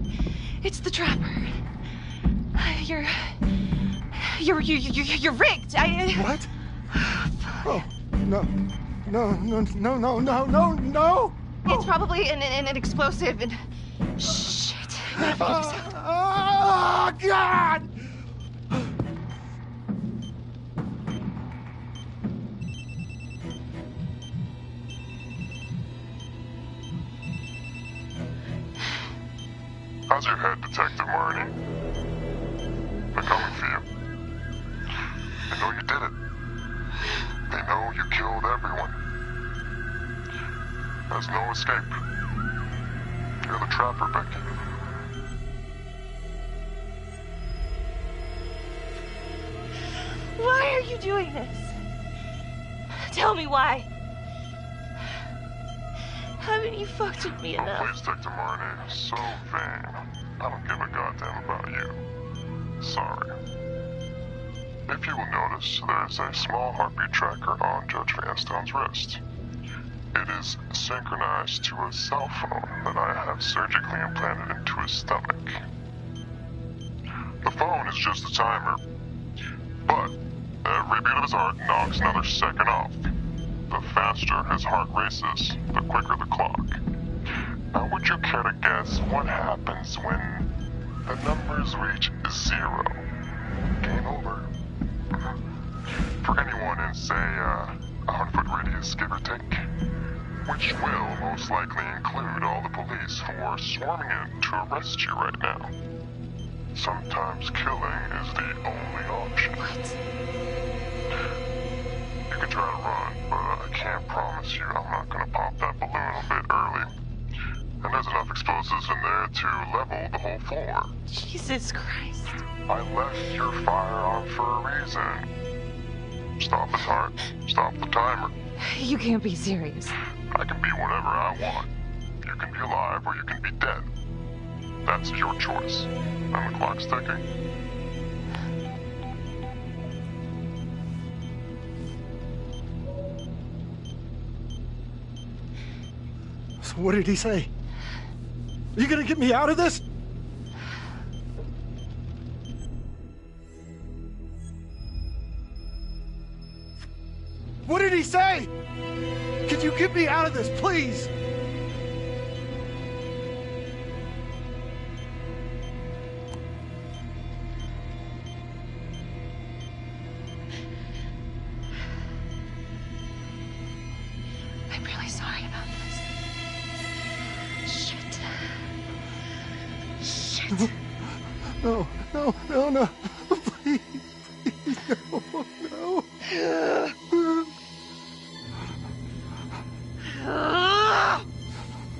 It's the trapper. You're rigged. What? Oh, no. No. It's probably an explosive and... Shit. Oh, God! How's your head, Detective Marnie? They're coming for you. They know you did it. They know you killed everyone. There's no escape. You're the trapper, Becky. Why are you doing this? Tell me why. Haven't you fucked with me enough? Oh, please, Detective Marnie. So vain. I don't give a goddamn about you. Sorry. If you will notice, there is a small heartbeat tracker on Judge Vanstone's wrist. It is synchronized to a cell phone that I have surgically implanted into his stomach. The phone is just a timer, but every beat of his heart knocks another second off. The faster his heart races, the quicker the clock. Now, would you care to guess what happens when the numbers reach 0? Game over. For anyone in, say, a 100-foot radius, give or take. Which will most likely include all the police who are swarming in to arrest you right now. Sometimes killing is the only option. What? You can try to run, but I can't promise you I'm not gonna pop that balloon a bit early. And there's enough explosives in there to level the whole floor. Jesus Christ. I left your fire on for a reason. Stop his heart. Stop the timer. You can't be serious. I can be whatever I want. You can be alive or you can be dead. That's your choice. And the clock's ticking. So what did he say? Are you gonna get me out of this? What did he say? Could you get me out of this, please? I'm really sorry about this. Shit. No, no, no, no. Please, please, no, no.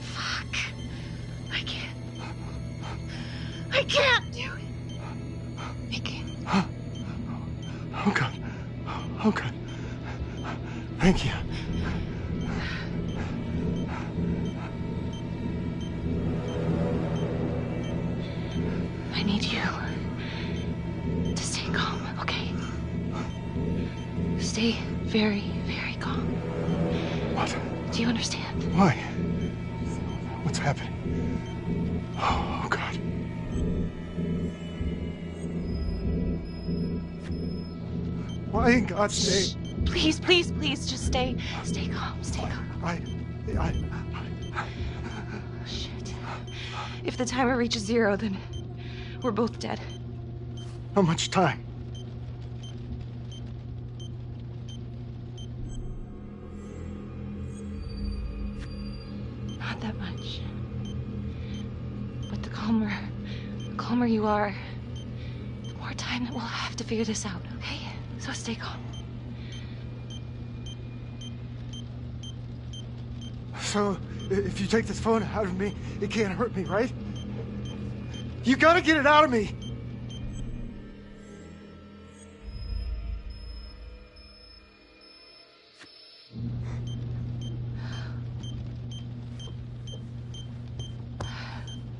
Fuck. I can't do it. I can't. Oh, God. Oh, God. Thank you. I need you to stay calm, okay? Stay very, very calm. What? Do you understand? Why? What's happening? Oh, God. Why in God's name? Please, please, please, just stay calm, stay calm. Shit. If the timer reaches 0, then we're both dead. How much time? Not that much. But the calmer you are, the more time that we'll have to figure this out, okay? So stay calm. So, if you take this phone out of me, it can't hurt me, right? You gotta get it out of me!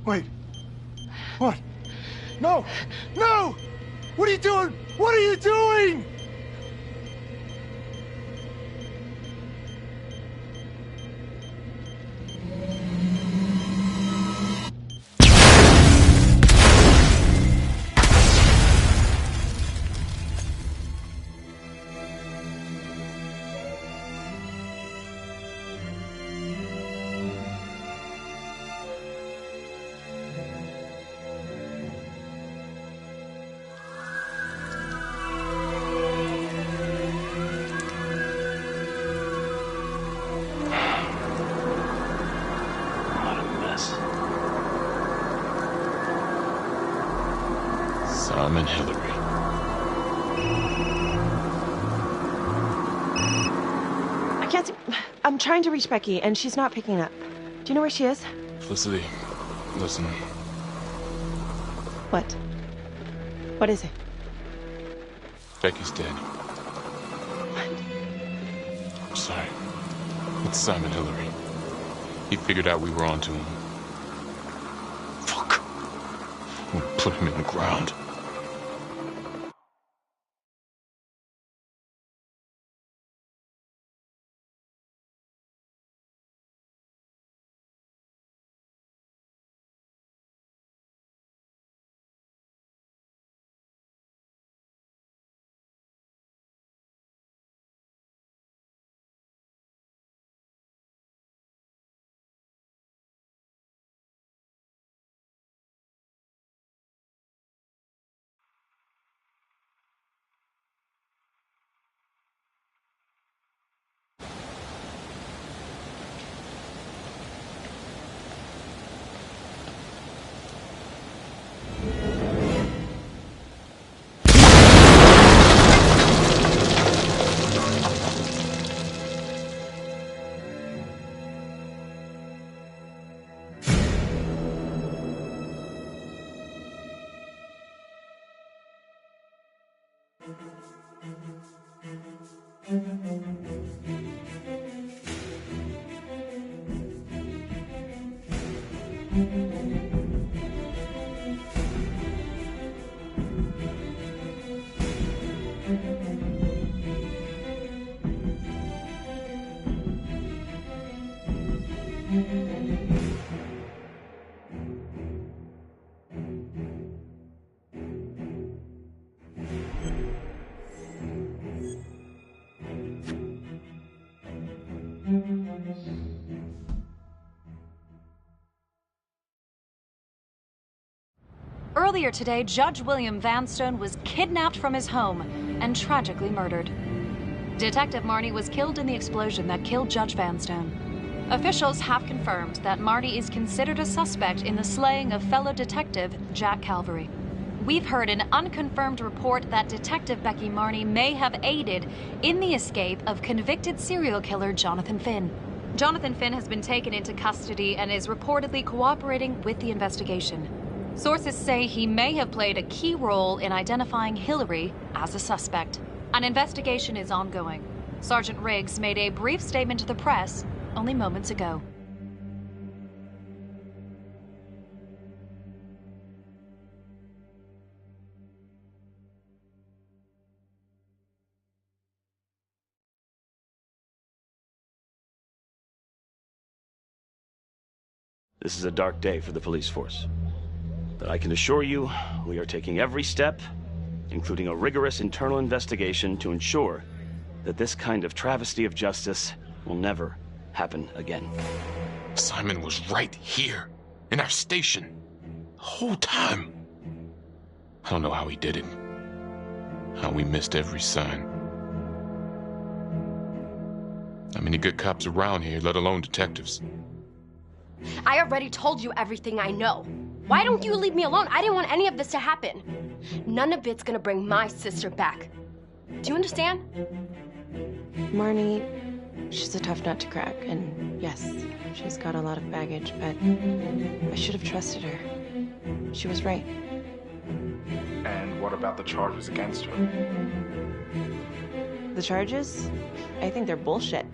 Wait. What? No! No! What are you doing? What are you doing? Simon Hillary. I can't see. I'm trying to reach Becky, and she's not picking up. Do you know where she is? Felicity, listen. What? What is it? Becky's dead. I'm sorry. It's Simon Hillary. He figured out we were onto him. Fuck. I'm gonna put him in the ground. Earlier today, Judge William Vanstone was kidnapped from his home and tragically murdered. Detective Marnie was killed in the explosion that killed Judge Vanstone. Officials have confirmed that Marnie is considered a suspect in the slaying of fellow detective Jack Calvary. We've heard an unconfirmed report that Detective Becky Marnie may have aided in the escape of convicted serial killer Jonathan Finn. Jonathan Finn has been taken into custody and is reportedly cooperating with the investigation. Sources say he may have played a key role in identifying Hillary as a suspect. An investigation is ongoing. Sergeant Riggs made a brief statement to the press only moments ago. This is a dark day for the police force. But I can assure you, we are taking every step, including a rigorous internal investigation, to ensure that this kind of travesty of justice will never happen again. Simon was right here, in our station, the whole time. I don't know how he did it. How we missed every sign. Not many good cops around here, let alone detectives. I already told you everything I know. Why don't you leave me alone? I didn't want any of this to happen. None of it's gonna bring my sister back. Do you understand? Marnie, she's a tough nut to crack, and yes, she's got a lot of baggage, but I should have trusted her. She was right. And what about the charges against her? The charges? I think they're bullshit.